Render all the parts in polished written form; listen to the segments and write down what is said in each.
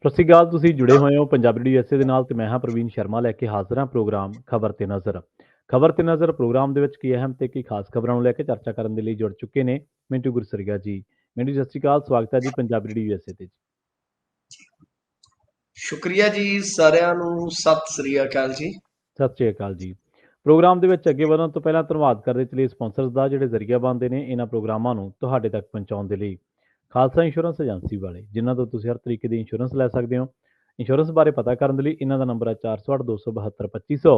ਸਤਿ ਸ਼੍ਰੀ ਅਕਾਲ। ਤੁਸੀਂ ਜੁੜੇ ਹੋਏ ਹੋ ਪੰਜਾਬੀ ਰੇਡੀਓ USA ਦੇ ਨਾਲ ਤੇ ਮੈਂ ਹਾਂ ਪ੍ਰਵੀਨ ਸ਼ਰਮਾ ਲੈ ਕੇ ਹਾਜ਼ਰ ਹਾਂ ਪ੍ਰੋਗਰਾਮ ਖਬਰ ਤੇ ਨਜ਼ਰ। ਖਬਰ ਤੇ ਨਜ਼ਰ ਪ੍ਰੋਗਰਾਮ ਦੇ ਵਿੱਚ ਕੀ ਅਹਿਮ ਤੇ ਕੀ ਖਾਸ ਖਬਰਾਂ ਨੂੰ ਲੈ ਕੇ ਚਰਚਾ ਕਰਨ ਦੇ ਲਈ ਜੁੜ ਚੁੱਕੇ ਨੇ ਮਿੰਟੂ ਗੁਰਸਰੀਆ ਜੀ। ਮਿੰਟੂ ਸਤਿ ਸ਼੍ਰੀ ਅਕਾਲ, ਸਵਾਗਤ ਹੈ ਜੀ ਪੰਜਾਬੀ ਰੇਡੀਓ USA ਤੇ ਜੀ। ਸ਼ੁਕਰੀਆ ਜੀ, ਸਾਰਿਆਂ ਨੂੰ ਸਤਿ ਸ੍ਰੀ ਅਕਾਲ ਜੀ। ਸਤਿ ਸ਼੍ਰੀ ਅਕਾਲ ਜੀ। ਪ੍ਰੋਗਰਾਮ ਦੇ ਵਿੱਚ ਅੱਗੇ ਵਧਣ ਤੋਂ ਪਹਿਲਾਂ ਧੰਨਵਾਦ ਕਰਦੇ ਚਲੀਏ ਸਪਾਂਸਰਸ ਦਾ ਜਿਹੜੇ ਜ਼ਰੀਆ ਬਣਦੇ ਨੇ ਇਹਨਾਂ ਪ੍ਰੋਗਰਾਮਾਂ ਨੂੰ ਤੁਹਾਡੇ ਤੱਕ ਪਹੁੰਚਾਉਣ ਦੇ ਲਈ। ਖਾਲਸਾ ਇੰਸ਼ੋਰੈਂਸ ਏਜੰਸੀ ਵਾਲੇ ਜਿਨ੍ਹਾਂ ਤੋਂ ਤੁਸੀਂ ਹਰ ਤਰੀਕੇ ਦੀ ਇੰਸ਼ੋਰੈਂਸ ਲੈ ਸਕਦੇ ਹੋ। ਇੰਸ਼ੋਰੈਂਸ ਬਾਰੇ ਪਤਾ ਕਰਨ ਦੇ ਲਈ ਇਹਨਾਂ ਦਾ ਨੰਬਰ ਹੈ 408 272 2500।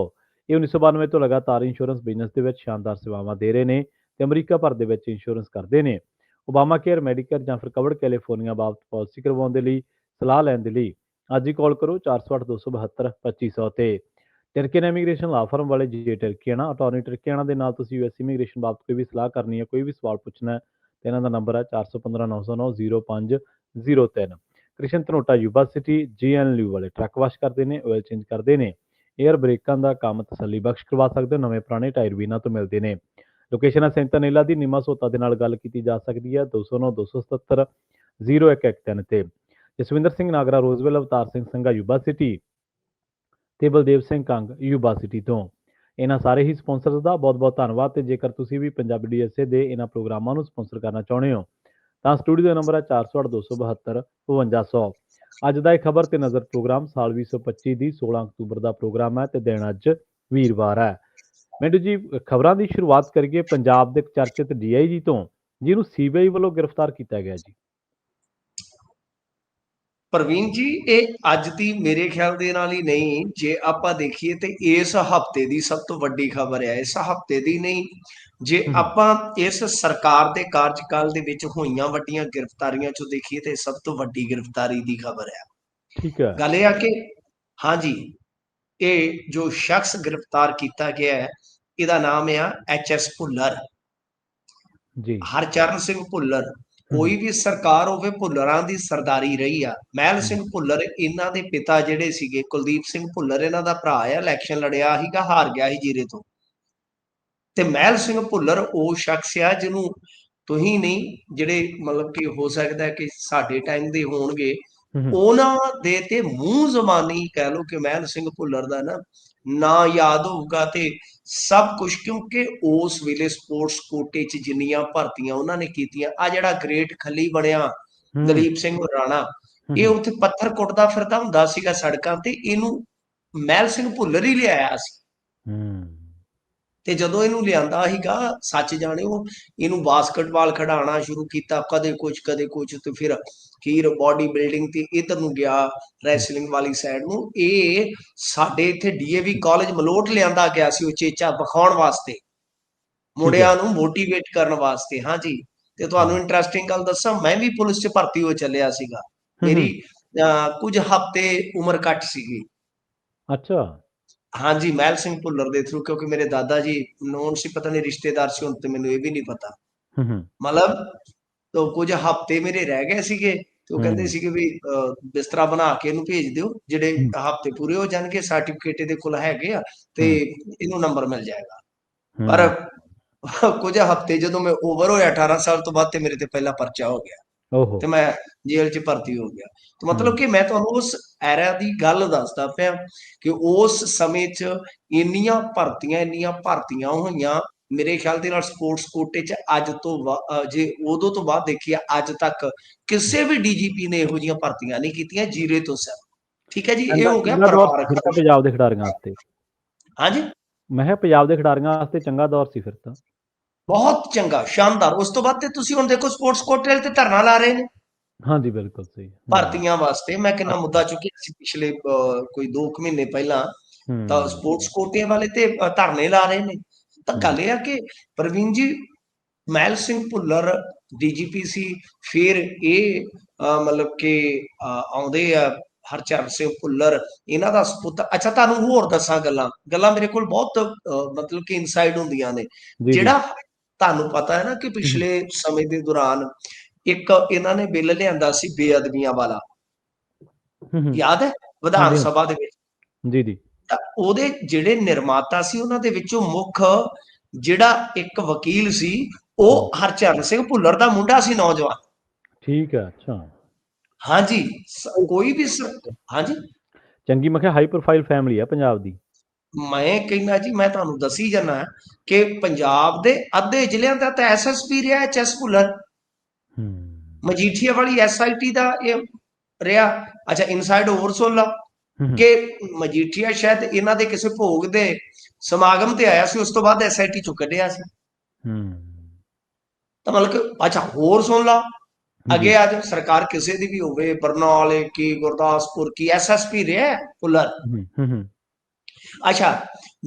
ਇਹ 1992 ਤੋਂ ਲਗਾਤਾਰ ਇੰਸ਼ੋਰੈਂਸ ਬਿਜ਼ਨਸ ਦੇ ਵਿੱਚ ਸ਼ਾਨਦਾਰ ਸੇਵਾਵਾਂ ਦੇ ਰਹੇ ਨੇ ਤੇ ਅਮਰੀਕਾ ਭਰ ਦੇ ਵਿੱਚ ਇੰਸ਼ੋਰੈਂਸ ਕਰਦੇ ਨੇ। ਓਬਾਮਾ ਕੇਅਰ, ਮੈਡੀਕੇਅਰ ਜਾਂ ਫਿਰ ਕਵਰਡ ਕੈਲੀਫੋਰਨੀਆ ਬਾਬਤ ਪਾਲਿਸੀ ਕਰਵਾਉਣ ਦੇ ਲਈ ਸਲਾਹ ਲੈਣ ਦੇ ਲਈ ਅੱਜ ਹੀ ਕਾਲ ਕਰੋ 408 272 2500 ਤੇ। ਟਰਕੀਅਨ ਇਮੀਗ੍ਰੇਸ਼ਨ ਲਾ ਫਰਮ ਵਾਲੇ ਜੇ ਟਰਕੀਆਣਾ ਅਟਾਰਨੀ ਟਰਕੀਆਣਾ ਦੇ ਨਾਲ ਤੁਸੀਂ US ਇਮੀਗ੍ਰੇਸ਼ਨ ਬਾਬਤ ਕੋਈ ਵੀ ਸਲਾਹ ਕਰਨੀ ਹੈ, ਕੋਈ ਵੀ ਸਵਾਲ ਪੁੱਛਣਾ ਹੈ ਤੇ ਇਹਨਾਂ ਦਾ ਨੰਬਰ ਹੈ 415 909 0503। ਕ੍ਰਿਸ਼ਨ ਧਨੋਟਾ ਯੂਬਾ ਸਿਟੀ GNLU ਵਾਲੇ ਟਰੱਕ ਵਾਸ਼ ਕਰਦੇ ਨੇ, ਆਇਲ ਚੇਂਜ ਕਰਦੇ ਨੇ, 에ਅਰ ਬ੍ਰੇਕਾਂ ਦਾ ਕੰਮ ਤਸੱਲੀ ਬਖਸ਼ ਕਰਵਾ ਸਕਦੇ ਹੋ, ਨਵੇਂ ਪੁਰਾਣੇ ਟਾਇਰ ਵੀ ਇਹਨਾਂ ਤੋਂ ਮਿਲਦੇ ਨੇ। ਲੋਕੇਸ਼ਨ ਹੈ ਸੈਂਟਾਨੀਲਾ ਦੀ, ਨਿਮਾ ਸੋਤਾ ਦੇ ਨਾਲ ਗੱਲ ਕੀਤੀ ਜਾ ਸਕਦੀ ਹੈ 209 277 0113 ਤੇ। ਜਸਵਿੰਦਰ ਸਿੰਘ ਨਾਗਰਾ ਰੋਜ਼ਵੈਲ, ਅਵਤਾਰ ਸਿੰਘ ਸੰਘਾ ਯੂਬਾ ਸਿਟੀ ਤੇ ਬਲਦੇਵ ਸਿੰਘ ਕੰਗ ਯੂਬਾ ਸਿਟੀ ਤੋਂ। ਇਹਨਾਂ ਸਾਰੇ ਹੀ ਸਪਾਂਸਰਸ ਦਾ ਬਹੁਤ-ਬਹੁਤ ਧੰਨਵਾਦ ਤੇ ਜੇਕਰ ਤੁਸੀਂ ਵੀ ਪੰਜਾਬੀ DSA ਦੇ ਇਹਨਾਂ ਪ੍ਰੋਗਰਾਮਾਂ ਨੂੰ ਸਪਾਂਸਰ ਕਰਨਾ ਚਾਹੁੰਦੇ ਹੋ ਤਾਂ ਸਟੂਡੀਓ ਦਾ ਨੰਬਰ ਹੈ 408 272 5200। ਅੱਜ ਦਾ ਇਹ ਖਬਰ ਤੇ ਨਜ਼ਰ ਪ੍ਰੋਗਰਾਮ ਸਾਲ 2025 ਦੀ 16 ਅਕਤੂਬਰ ਦਾ ਪ੍ਰੋਗਰਾਮ ਹੈ ਤੇ ਦਿਨ ਅੱਜ ਵੀਰਵਾਰ ਹੈ। ਮਿੰਟੂ ਜੀ, ਖਬਰਾਂ ਦੀ ਸ਼ੁਰੂਆਤ ਕਰੀਏ ਪੰਜਾਬ ਦੇ ਚਰਚਿਤ DIG ਤੋਂ ਜਿਹਨੂੰ CBI ਵੱਲੋਂ ਗ੍ਰਿਫਤਾਰ ਕੀਤਾ ਗਿਆ ਜੀ। ਪ੍ਰਵੀਨ ਜੀ, ਇਹ ਅੱਜ ਦੀ ਮੇਰੇ ਖਿਆਲ ਦੇ ਨਾਲ ਹੀ ਨਹੀਂ, ਜੇ ਆਪਾਂ ਦੇਖੀਏ ਤੇ ਇਸ ਹਫਤੇ ਦੀ ਸਭ ਤੋਂ ਵੱਡੀ ਖਬਰ ਹੈ। ਇਸ ਹਫਤੇ ਦੀ ਨਹੀਂ, ਜੇ ਆਪਾਂ ਇਸ ਸਰਕਾਰ ਦੇ ਕਾਰਜਕਾਲ ਦੇ ਵਿੱਚ ਹੋਈਆਂ ਵੱਡੀਆਂ ਗ੍ਰਿਫਤਾਰੀਆਂ ਚੋਂ ਦੇਖੀਏ ਤੇ ਸਭ ਤੋਂ ਵੱਡੀ ਗ੍ਰਿਫਤਾਰੀ ਦੀ ਖਬਰ ਹੈ। ਠੀਕ ਹੈ। ਗੱਲ ਇਹ ਆ ਕਿ ਹਾਂਜੀ, ਇਹ ਜੋ ਸ਼ਖਸ ਗ੍ਰਿਫਤਾਰ ਕੀਤਾ ਗਿਆ ਹੈ ਇਹਦਾ ਨਾਮ ਆ HS ਭੁੱਲਰ, ਜੀ। ਹਰਚਰਨ ਸਿੰਘ ਭੁੱਲਰ। ਕੋਈ ਵੀ ਸਰਕਾਰ ਹੋਵੇ, ਭੁੱਲਰਾਂ ਦੀ ਸਰਦਾਰੀ ਰਹੀ ਆ। ਮਹਿਲ ਸਿੰਘ ਭੁੱਲਰ ਇਹਨਾਂ ਦੇ ਪਿਤਾ ਜਿਹੜੇ ਸੀਗੇ, ਕੁਲਦੀਪ ਸਿੰਘ ਭੁੱਲਰ ਇਹਨਾਂ ਦਾ ਭਰਾ ਆ, ਇਲੈਕਸ਼ਨ ਲੜਿਆ ਸੀਗਾ, ਹਾਰ ਗਿਆ ਸੀ ਜੀਰੇ ਤੋਂ। ਤੇ ਮਹਿਲ ਸਿੰਘ ਭੁੱਲਰ ਉਹ ਸ਼ਖਸ ਆ ਜਿਹਨੂੰ ਤੁਸੀਂ ਨਹੀਂ, ਜਿਹੜੇ ਮਤਲਬ ਕਿ ਹੋ ਸਕਦਾ ਕਿ ਸਾਡੇ ਟਾਈਮ ਦੇ ਹੋਣਗੇ, ਉਹਨਾਂ ਦੇ ਤੇ ਮੂੰਹ ਜ਼ਬਾਨੀ ਕਹਿ ਲਓ ਕਿ ਮਹਿਲ ਸਿੰਘ ਭੁੱਲਰ ਦਾ ਨਾ ਯਾਦ ਹੋਊਗਾ ਤੇ ਸਭ ਕੁਝ, ਕਿਉਂਕਿ ਉਸ ਵੇਲੇ ਸਪੋਰਟਸ ਕੋਟੇ 'ਚ ਜਿੰਨੀਆਂ ਭਰਤੀਆਂ ਉਹਨਾਂ ਨੇ ਕੀਤੀਆਂ। ਆ ਜਿਹੜਾ ਗ੍ਰੇਟ ਖੱਲੀ ਬਣਿਆ ਦਲੀਪ ਸਿੰਘ ਰਾਣਾ, ਇਹ ਉੱਥੇ ਪੱਥਰ ਕੁੱਟਦਾ ਫਿਰਦਾ ਹੁੰਦਾ ਸੀਗਾ ਸੜਕਾਂ ਤੇ, ਇਹਨੂੰ ਮਹਿਲ ਸਿੰਘ ਭੁੱਲਰ ਹੀ ਲਿਆਇਆ ਸੀ। ਤੇ ਜਦੋਂ ਇਹਨੂੰ ਲਿਆਂਦਾ ਸੀਗਾ, ਸੱਚ ਜਾਣਿਓ, ਇਹਨੂੰ ਬਾਸਕਟਬਾਲ ਖਿਡਾਉਣਾ ਸ਼ੁਰੂ ਕੀਤਾ, ਕਦੇ ਕੁਝ ਤੇ ਫਿਰ ਅਖੀਰ ਬਾਡੀ ਬਿਲਡਿੰਗ ਤੇ ਇਧਰ ਨੂੰ ਗਿਆ, ਰੈਸਲਿੰਗ ਵਾਲੀ ਸਾਈਡ ਨੂੰ। ਇਹ ਸਾਡੇ ਇੱਥੇ DAV ਕਾਲਜ ਮਲੋਟ ਲਿਆਂਦਾ ਗਿਆ ਸੀ ਉਚੇਚਾ ਵਿਖਾਉਣ ਵਾਸਤੇ, ਮੁੰਡਿਆਂ ਨੂੰ ਮੋਟੀਵੇਟ ਕਰਨ ਵਾਸਤੇ। ਹਾਂਜੀ, ਤੇ ਤੁਹਾਨੂੰ ਇੰਟਰਸਟਿੰਗ ਗੱਲ ਦੱਸਾਂ, ਮੈਂ ਵੀ ਪੁਲਿਸ 'ਚ ਭਰਤੀ ਹੋ ਚੱਲਿਆ ਸੀਗਾ। ਮੇਰੀ ਕੁਝ ਹਫ਼ਤੇ ਉਮਰ ਘੱਟ ਸੀਗੀ। ਅੱਛਾ। ਹਾਂਜੀ, ਮਹਿਲ ਸਿੰਘ ਭੁੱਲਰ ਦੇ ਥਰੂ, ਕਿਉਂਕਿ ਮੇਰੇ ਦਾਦਾ ਜੀ ਨੋਨ ਸੀ, ਪਤਾ ਨਹੀਂ ਰਿਸ਼ਤੇਦਾਰ ਸੀ, ਹੁਣ ਤੇ ਮੈਨੂੰ ਇਹ ਵੀ ਨਹੀਂ ਪਤਾ। ਮਤਲਬ ਤੋਂ ਕੁਝ ਹਫ਼ਤੇ ਮੇਰੇ ਰਹਿ ਗਏ ਸੀਗੇ ਤੇ ਉਹ ਕਹਿੰਦੇ ਸੀਗੇ ਵੀ ਬਿਸਤਰਾ ਬਣਾ ਕੇ ਇਹਨੂੰ ਭੇਜ ਦਿਓ, ਜਿਹੜੇ ਹਫ਼ਤੇ ਪੂਰੇ ਹੋ ਜਾਣਗੇ, ਸਰਟੀਫਿਕੇਟ ਇਹਦੇ ਕੋਲ ਹੈਗੇ ਆ ਤੇ ਇਹਨੂੰ ਨੰਬਰ ਮਿਲ ਜਾਏਗਾ। ਪਰ ਕੁਝ ਹਫ਼ਤੇ ਜਦੋਂ ਮੈਂ ਓਵਰ ਹੋਇਆ 18 ਸਾਲ ਤੋਂ ਬਾਅਦ, ਤੇ ਮੇਰੇ ਤੇ ਪਹਿਲਾ ਪਰਚਾ ਹੋ ਗਿਆ ਤੇ ਮੈਂ ਜੇਲ੍ਹ 'ਚ ਭਰਤੀ ਹੋ ਗਿਆ। ਤੇ ਮਤਲਬ ਕਿ ਮੈਂ ਤੁਹਾਨੂੰ ਉਸ ਐਰਾ ਦੀ ਗੱਲ ਦੱਸਦਾ ਪਿਆ ਕਿ ਉਸ ਸਮੇਂ 'ਚ ਇੰਨੀਆਂ ਭਰਤੀਆਂ ਹੋਈਆਂ। ਮੇਰੇ ਖਿਆਲ ਦੇ ਨਾਲ ਸਪੋਰਟਸ ਕੋਟੇ 'ਚ ਅੱਜ ਤੋਂ ਜੇ ਉਦੋਂ ਤੋਂ ਬਾਅਦ ਦੇਖੀਏ ਅੱਜ ਤੱਕ ਕਿਸੇ ਵੀ DGP ਨੇ ਇਹੋ ਜਿਹੀਆਂ ਭਰਤੀਆਂ ਨਹੀਂ ਕੀਤੀਆਂ ਜੀਰੇ ਤੋਂ ਸਰ। ਠੀਕ ਹੈ ਜੀ, ਇਹ ਹੋ ਗਿਆ ਪਰਿਵਾਰਕ। ਪੰਜਾਬ ਦੇ ਖਿਡਾਰੀਆਂ ਵਾਸਤੇ ਹਾਂਜੀ, ਮੈਂ ਕਿਹਾ ਪੰਜਾਬ ਦੇ ਖਿਡਾਰੀਆਂ ਵਾਸਤੇ ਚੰਗਾ ਦੌਰ ਸੀ ਫਿਰ ਤਾਂ। ਬਹੁਤ ਚੰਗਾ, ਸ਼ਾਨਦਾਰ। ਉਸ ਤੋਂ ਬਾਅਦ ਤੇ ਤੁਸੀਂ ਹੁਣ ਦੇਖੋ ਸਪੋਰਟਸ ਕੋਟੇ ਤੇ ਧਰਨਾ ਲਾ ਰਹੇ ਨੇ। ਹਾਂਜੀ, ਬਿਲਕੁਲ ਸਹੀ। ਭਰਤੀਆਂ ਵਾਸਤੇ ਮੈਂ ਕਿੰਨਾ ਮੁੱਦਾ ਚੁੱਕਿਆ ਸੀ ਪਿਛਲੇ ਕੋਈ 2 ਮਹੀਨੇ ਪਹਿਲਾਂ, ਤਾਂ ਸਪੋਰਟਸ ਕੋਟਿਆਂ ਵਾਲੇ ਤੇ ਧਰਨੇ ਲਾ ਰਹੇ ਨੇ। ਤਾਂ ਗੱਲ ਇਹ ਆ ਕਿ ਪ੍ਰਵੀਨ ਜੀ, ਮਹਿਲ ਸਿੰਘ ਭੁੱਲਰ DGP ਸੀ, ਫਿਰ ਇਹ ਮਤਲਬ ਕਿ ਆਉਂਦੇ ਆ ਹਰਚਰਨ ਸਿੰਘ ਭੁੱਲਰ, ਇਹਨਾਂ ਦਾ ਸਪੁੱਤਰ। ਅੱਛਾ, ਤੁਹਾਨੂੰ ਹੋਰ ਦੱਸਾਂ ਗੱਲਾਂ ਮੇਰੇ ਕੋਲ ਬਹੁਤ ਮਤਲਬ ਕਿ ਇਨਸਾਈਡ ਹੁੰਦੀਆਂ ਨੇ। ਜਿਹੜਾ ਤੁਹਾਨੂੰ ਪਤਾ ਹੈ ਨਾ ਕਿ ਪਿਛਲੇ ਸਮੇਂ ਦੇ ਦੌਰਾਨ ਇੱਕ ਇਹਨਾਂ ਨੇ ਬਿੱਲ ਲਿਆਂਦਾ ਸੀ ਬੇਅਦਬੀਆਂ ਵਾਲਾ, ਯਾਦ ਹੈ, ਵਿਧਾਨ ਸਭਾ ਦੇ ਵਿੱਚ। ਜੀ। ਤਾਂ ਉਹਦੇ ਜਿਹੜੇ ਨਿਰਮਾਤਾ ਸੀ ਉਹਨਾਂ ਦੇ ਵਿੱਚੋਂ ਮੁੱਖ ਜਿਹੜਾ ਇੱਕ ਵਕੀਲ ਸੀ, ਉਹ ਹਰਚਰਨ ਸਿੰਘ ਭੁੱਲਰ ਦਾ ਮੁੰਡਾ ਸੀ, ਨੌਜਵਾਨ। ਠੀਕ ਹੈ। ਅੱਛਾ। ਹਾਂਜੀ, ਕੋਈ ਵੀ ਹਾਂਜੀ, ਚੰਗੀ ਮੈਂ ਕਿਹਾ ਹਾਈ ਪ੍ਰੋਫਾਈਲ ਫੈਮਿਲੀ ਆ ਪੰਜਾਬ ਦੀ। ਮੈਂ ਕਹਿੰਦਾ ਜੀ, ਮੈਂ ਤੁਹਾਨੂੰ ਦੱਸੀ ਜਾਣਾ ਕਿ ਪੰਜਾਬ ਦੇ ਅੱਧੇ ਜ਼ਿਲ੍ਹਿਆਂ ਦਾ ਤਾਂ ਐਸਐਸਪੀ ਰਿਹਾ ਐਚਐਸ ਭੁੱਲਰ। ਹੂੰ ਮਜੀਠੀਆ ਵਾਲੀ ਐਸਆਈਟੀ ਦਾ ਇਹ ਰਿਹਾ। ਅੱਛਾ, ਇਨਸਾਈਡ ਹੋਰ ਸੁਣ ਲਾ ਹੂੰ ਕਿ ਮਜੀਠੀਆ ਸ਼ਾਇਦ ਇਹਨਾਂ ਦੇ ਕਿਸੇ ਭੋਗ ਦੇ ਸਮਾਗਮ ਤੇ ਆਇਆ ਸੀ, ਉਸ ਤੋਂ ਬਾਅਦ ਐਸਆਈਟੀ ਚੋਂ ਕੱਢਿਆ ਸੀ। ਹੂੰ ਤਾਂ ਮਤਲਬ ਕਿ ਅੱਛਾ ਹੋਰ ਸੁਣ ਲਾ, ਜੀ ਅੱਗੇ ਆ ਜਾ, ਸਰਕਾਰ ਕਿਸੇ ਦੀ ਵੀ ਹੋਵੇ, ਬਰਨਾਲੇ ਕੀ, ਗੁਰਦਾਸਪੁਰ ਕੀ, ਐਸਐਸਪੀ ਰਿਹਾ ਭੁੱਲਰ। ਹੂੰ ਅੱਛਾ,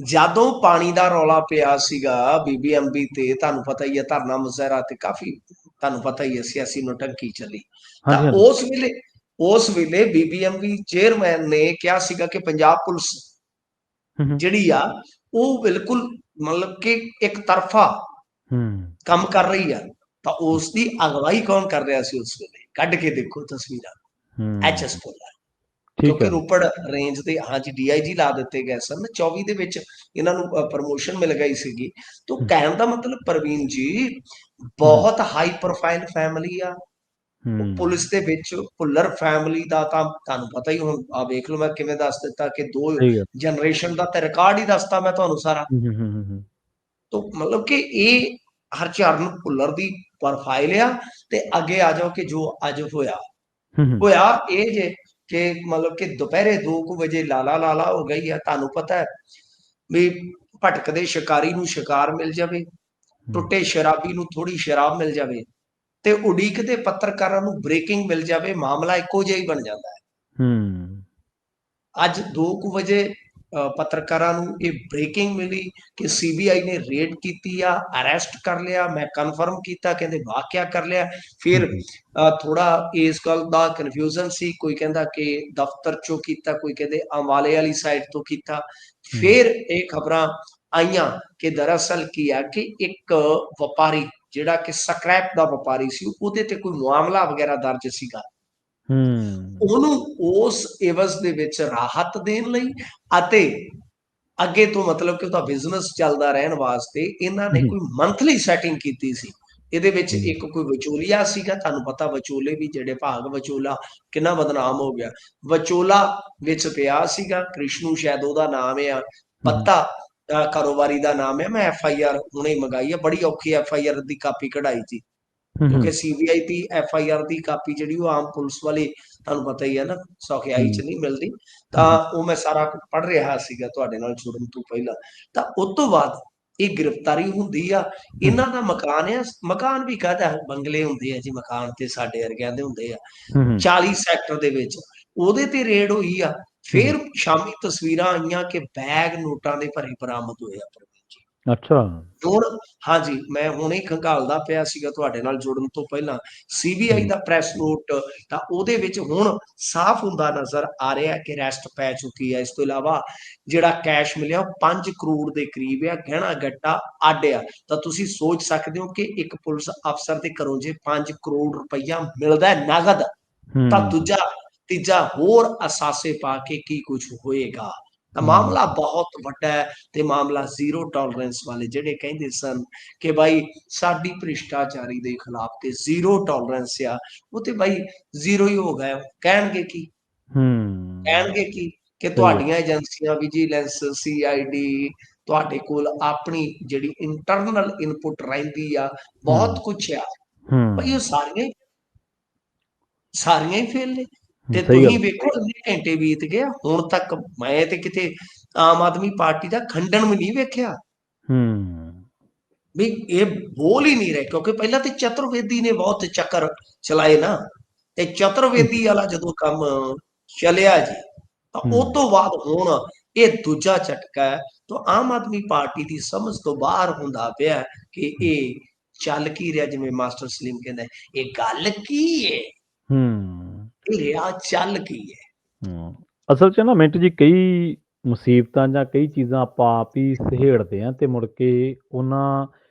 ਜਦੋਂ ਪਾਣੀ ਦਾ ਰੌਲਾ ਪਿਆ ਸੀਗਾ ਬੀਬੀਐਮਬੀ ਤੇ, ਤੁਹਾਨੂੰ ਪਤਾ ਹੀ ਹੈ, ਧਰਨਾ ਮੁਜ਼ਾਹਰਾ ਤੇ ਕਾਫੀ ਤੁਹਾਨੂੰ ਪਤਾ ਹੀ ਹੈ ਸਿਆਸੀ ਨੋਟੰਕੀ ਚੱਲੀ। ਤਾਂ ਹਾਂਜੀ ਹਾਂਜੀ ਉਸ ਵੇਲੇ ਬੀਬੀਐਮਬੀ ਚੇਅਰਮੈਨ ਨੇ ਕਿਹਾ ਸੀਗਾ ਕਿ ਪੰਜਾਬ ਪੁਲਿਸ ਹੂੰ ਜਿਹੜੀ ਆ ਉਹ ਬਿਲਕੁਲ ਮਤਲਬ ਕਿ ਇੱਕ ਤਰਫਾ ਹੂੰ ਕੰਮ ਕਰ ਰਹੀ ਆ। ਤਾਂ ਉਸ ਦੀ ਅਗਵਾਈ ਕੌਣ ਕਰ ਰਿਹਾ ਸੀ ਉਸ ਵੇਲੇ? ਕੱਢ ਕੇ ਦੇਖੋ ਤਸਵੀਰਾਂ, ਐਚਐਸ ਹੂੰ ਭੁੱਲਰ। ਠੀਕ ਕਿਉਂਕਿ ਹੈ। ਰੋਪੜ ਰੇਂਜ ਦੇ ਹਾਂਜੀ ਡੀਆਈਜੀ ਲਾ ਦਿੱਤੇ ਗਏ ਸਨ 24 ਦੇ ਵਿੱਚ, ਇਹਨਾਂ ਨੂੰ ਪ੍ਰਮੋਸ਼ਨ ਮਿਲ ਗਈ ਸੀਗੀ। ਤਾਂ ਹੂੰ ਕਹਿਣ ਦਾ ਮਤਲਬ ਪ੍ਰਵੀਨ ਜੀ, ਹੂੰ ਬਹੁਤ ਹਾਈ ਪ੍ਰੋਫਾਈਲ ਫੈਮਿਲੀ ਆ ਉਹ ਪੁਲਿਸ ਦੇ ਵਿੱਚ। ਭੁੱਲਰ ਫੈਮਿਲੀ ਦਾ ਤਾਂ ਤੁਹਾਨੂੰ ਪਤਾ ਹੀ, ਹੁਣ ਆ ਵੇਖ ਲਓ, ਮੈਂ ਕਿਵੇਂ ਦੱਸ ਦਿੱਤਾ ਕਿ 2 ਸਹੀ ਗੱਲ। ਜਨਰੇਸ਼ਨ ਦਾ ਤੇ ਰਿਕਾਰਡ ਹੀ ਦੱਸਤਾ ਮੈਂ ਤੁਹਾਨੂੰ ਸਾਰਾ। ਹੂੰ ਤਾਂ ਮਤਲਬ ਕਿ ਇਹ ਹਰਚਰਨ ਭੁੱਲਰ ਦੀ ਪ੍ਰੋਫਾਈਲ ਆ। ਤੇ ਅੱਗੇ ਆ ਜਾਓ ਕਿ ਜੋ ਅੱਜ ਹੋਇਆ ਹੂੰ ਹੋਇਆ ਇਹ ਜੇ ਕਿ ਮਤਲਬ ਕਿ ਦੁਪਹਿਰੇ 2 ਵਜੇ ਲਾਲਾ ਲਾਲਾ ਹੋ ਗਈ ਆ। ਤੁਹਾਨੂੰ ਪਤਾ ਹੈ ਵੀ ਭਟਕਦੇ ਸ਼ਿਕਾਰੀ ਨੂੰ ਸ਼ਿਕਾਰ ਮਿਲ ਜਾਵੇ, ਟੁੱਟੇ ਸ਼ਰਾਬੀ ਨੂੰ ਥੋੜੀ ਸ਼ਰਾਬ ਮਿਲ ਜਾਵੇ, ਤੇ ਉਡੀਕਦੇ ਪੱਤਰਕਾਰਾਂ ਨੂੰ ਬ੍ਰੇਕਿੰਗ ਮਿਲ ਜਾਵੇ, ਮਾਮਲਾ ਇੱਕੋ ਜਿਹਾ ਹੀ ਬਣ ਜਾਂਦਾ ਹੈ। ਹੂੰ ਅੱਜ 2 ਵਜੇ ਪੱਤਰਕਾਰਾਂ ਨੂੰ ਇਹ ਬ੍ਰੇਕਿੰਗ ਮਿਲੀ ਕਿ ਸੀਬੀਆਈ ਨੇ ਰੇਡ ਕੀਤੀ ਆ, ਅਰੈਸਟ ਕਰ ਲਿਆ। ਮੈਂ ਕਨਫਰਮ ਕੀਤਾ, ਕਹਿੰਦੇ ਵਾਕਿਆ ਕਰ ਲਿਆ। ਫਿਰ ਜੀ ਥੋੜਾ ਇਸ ਗੱਲ ਦਾ ਕਨਫਿਊਜ਼ਨ ਸੀ, ਕੋਈ ਕਹਿੰਦਾ ਕਿ ਦਫ਼ਤਰ ਚੋਂ ਕੀਤਾ, ਕੋਈ ਕਹਿੰਦੇ ਅੰਬਾਲੇ ਵਾਲੀ ਸਾਈਡ ਤੋਂ ਕੀਤਾ। ਹੂੰ ਫਿਰ ਇਹ ਖਬਰਾਂ ਆਈਆਂ ਕਿ ਦਰਅਸਲ ਕੀ ਆ ਕਿ ਇੱਕ ਵਪਾਰੀ ਜਿਹੜਾ ਕਿ ਸਕ੍ਰੈਪ ਦਾ ਵਪਾਰੀ ਸੀ, ਉਹਦੇ ਤੇ ਕੋਈ ਮਾਮਲਾ ਵਗੈਰਾ ਦਰਜ ਸੀਗਾ। ਹੂੰ ਉਹਨੂੰ ਉਸ ਇਵਜ਼ ਦੇ ਵਿੱਚ ਰਾਹਤ ਦੇਣ ਲਈ ਅਤੇ ਅੱਗੇ ਤੋਂ ਮਤਲਬ ਕਿ ਉਹਦਾ ਬਿਜ਼ਨਸ ਚੱਲਦਾ ਰਹਿਣ ਵਾਸਤੇ ਇਹਨਾਂ ਨੇ ਕੋਈ ਮੰਥਲੀ ਸੈਟਿੰਗ ਕੀਤੀ ਸੀ। ਇਹਦੇ ਵਿੱਚ ਹੂੰ ਇੱਕ ਕੋਈ ਵਿਚੋਲੀਆ ਸੀਗਾ। ਤੁਹਾਨੂੰ ਪਤਾ ਵਿਚੋਲੇ ਵੀ ਜਿਹੜੇ ਭਾਗ ਵਿਚੋਲਾ ਕਿੰਨਾ ਬਦਨਾਮ ਹੋ ਗਿਆ। ਵਿਚੋਲਾ ਵਿੱਚ ਪਿਆ ਸੀਗਾ, ਕ੍ਰਿਸ਼ਨੂ ਸ਼ਾਇਦ ਉਹਦਾ ਨਾਮ ਆ, ਹੂੰ ਪੱਤਾ ਕਾਰੋਬਾਰੀ ਦਾ ਨਾਮ ਹੈ। ਮੈਂ ਐਫ ਆਈ ਆਰ ਹੁਣੇ ਮੰਗਾਈ ਆ, ਬੜੀ ਔਖੀ F I R the copy ਕਢਾਈ ਸੀ, ਕਿਉਂਕਿ CBI the F I R the copy ਜਿਹੜੀ ਉਹ ਆਮ ਪੁਲਿਸ ਵਾਲੇ ਤੁਹਾਨੂੰ ਪਤਾ ਹੀ ਹੈ ਨਾ, ਸੌਖਿਆਈ ਚ ਨਹੀਂ ਮਿਲਦੀ। ਤਾਂ ਉਹ ਮੈਂ ਸਾਰਾ ਕੁਝ ਪੜ੍ਹ ਰਿਹਾ ਸੀਗਾ ਤੁਹਾਡੇ ਨਾਲ ਜੁੜਨ ਤੋਂ ਪਹਿਲਾਂ। ਤਾਂ ਉਸ ਤੋਂ ਬਾਅਦ ਇਹ ਗ੍ਰਿਫਤਾਰੀ ਹੁੰਦੀ ਆ। ਇਹਨਾਂ ਦਾ ਮਕਾਨ ਆ, ਮਕਾਨ ਵੀ ਕਾਹਦਾ, ਬੰਗਲੇ ਹੁੰਦੇ ਆ ਜੀ, ਮਕਾਨ ਤੇ ਸਾਡੇ ਵਰਗਿਆਂ ਦੇ ਹੁੰਦੇ ਆ। 40 ਸੈਕਟਰ ਦੇ ਵਿੱਚ ਉਹਦੇ ਤੇ ਰੇਡ ਹੋਈ ਆ। ਫਿਰ ਸ਼ਾਮੀ ਤਸਵੀਰਾਂ ਆਈਆਂ ਕਿ ਬੈਗ ਨੋਟਾਂ ਦੇ ਭਰੇ ਬਰਾਮਦ ਹੋਏ ਆ। ਅੱਛਾ ਹੁਣ ਹਾਂਜੀ, ਮੈਂ ਹੁਣੇ ਖੰਗਾਲਦਾ ਪਿਆ ਸੀਗਾ ਤੁਹਾਡੇ ਨਾਲ ਜੁੜਨ ਤੋਂ ਪਹਿਲਾਂ ਸੀਬੀਆਈ ਦਾ ਪ੍ਰੈਸ ਨੋਟ, ਤਾਂ ਉਹਦੇ ਵਿੱਚ ਹੁਣ ਸਾਫ਼ ਹੁੰਦਾ ਨਜ਼ਰ ਆ ਰਿਹਾ ਕਿ ਅਰੈਸਟ ਪੈ ਚੁੱਕੀ ਹੈ। ਇਸ ਤੋਂ ਇਲਾਵਾ ਜਿਹੜਾ ਕੈਸ਼ ਮਿਲਿਆ 5 ਕਰੋੜ ਦੇ ਕਰੀਬ ਆ, ਗਹਿਣਾ ਗੱਟਾ ਅੱਡ ਆ। ਤਾਂ ਤੁਸੀਂ ਸੋਚ ਸਕਦੇ ਹੋ ਕਿ ਇੱਕ ਪੁਲਿਸ ਅਫਸਰ ਦੇ ਘਰੋਂ ਜੇ 5 ਕਰੋੜ ਰੁਪਈਆ ਮਿਲਦਾ ਨਗਦ, ਤਾਂ ਦੂਜਾ ਤੀਜਾ ਹੋਰ ਅਸਾਸੇ ਪਾ ਕੇ ਕੀ ਕੁਝ ਹੋਏਗਾ। ਤਾਂ ਮਾਮਲਾ ਬਹੁਤ ਵੱਡਾ ਹੈ ਤੇ ਮਾਮਲਾ ਜ਼ੀਰੋ ਟੋਲਰੈਂਸ ਵਾਲੇ ਜਿਹੜੇ ਕਹਿੰਦੇ ਸਨ ਕਿ ਭਾਈ ਸਾਡੀ ਭ੍ਰਿਸ਼ਟਾਚਾਰੀ ਦੇ ਖਿਲਾਫ ਤੇ ਜ਼ੀਰੋ ਟੋਲਰੈਂਸ ਆ, ਉਹ ਤੇ ਭਾਈ ਜ਼ੀਰੋ ਹੀ ਹੋ ਗਿਆ। ਕਹਿਣਗੇ ਕੀ, ਕਹਿਣਗੇ ਕੀ ਕਿ ਸਹੀ ਗੱਲ। ਤੁਹਾਡੀਆਂ ਏਜੰਸੀਆਂ ਵਿਜੀਲੈਂਸ, ਸੀਆਈਡੀ, ਤੁਹਾਡੇ ਕੋਲ ਆਪਣੀ ਜਿਹੜੀ ਇੰਟਰਨਲ ਇਨਪੁਟ ਰਹਿੰਦੀ ਆ, ਬਹੁਤ ਕੁਛ ਆ ਭਾਈ, ਉਹ ਸਾਰੀਆਂ ਹੀ ਫੇਲ ਨੇ। ਤੇ ਸਹੀ ਤੁਸੀਂ ਗੱਲ। ਵੇਖੋ ਕਿੰਨੇ ਘੰਟੇ ਬੀਤ ਗਏ, ਹੁਣ ਤੱਕ ਮੈਂ ਤੇ ਕਿਤੇ ਆਮ ਆਦਮੀ ਪਾਰਟੀ ਦਾ ਖੰਡਨ ਵੀ ਨਹੀਂ ਵੇਖਿਆ ਵੀ ਇਹ ਬੋਲ ਹੀ ਨਹੀਂ ਰਹੇ। ਕਿਉਂਕਿ ਪਹਿਲਾਂ ਤੇ ਚਤੁਰਵੇਦੀ ਨੇ ਬਹੁਤ ਚੱਕਰ ਚਲਾਏ ਨਾ, ਤੇ ਚਤੁਰਵੇਦੀ ਵਾਲਾ ਜਦੋਂ ਕੰਮ ਚੱਲਿਆ ਜੀ, ਤਾਂ ਉਹ ਤੋਂ ਬਾਅਦ ਹੁਣ ਇਹ ਦੂਜਾ ਝਟਕਾ ਹੈ। ਤਾਂ ਆਮ ਆਦਮੀ ਪਾਰਟੀ ਦੀ ਸਮਝ ਤੋਂ ਬਾਹਰ ਹੁੰਦਾ ਪਿਆ ਕਿ ਇਹ ਚੱਲ ਕੀ ਰਿਹਾ। ਜਿਵੇਂ ਮਾਸਟਰ ਸਲੀਮ ਕਹਿੰਦਾ, ਇਹ ਗੱਲ ਕੀ ਹੈ, ਇਹ ਰਿਹਾ ਚੱਲ ਕੀ ਹੈ। ਅਸਲ 'ਚ ਨਾ ਮਿੰਟ ਜੀ ਕਈ ਮੁਸੀਬਤਾਂ ਜਾਂ ਕਈ ਚੀਜ਼ਾਂ ਆਪਾਂ ਆਪ ਹੀ ਸਹੇੜਦੇ ਹਾਂ ਤੇ ਮੁੜ ਕੇ ਉਹਨਾਂ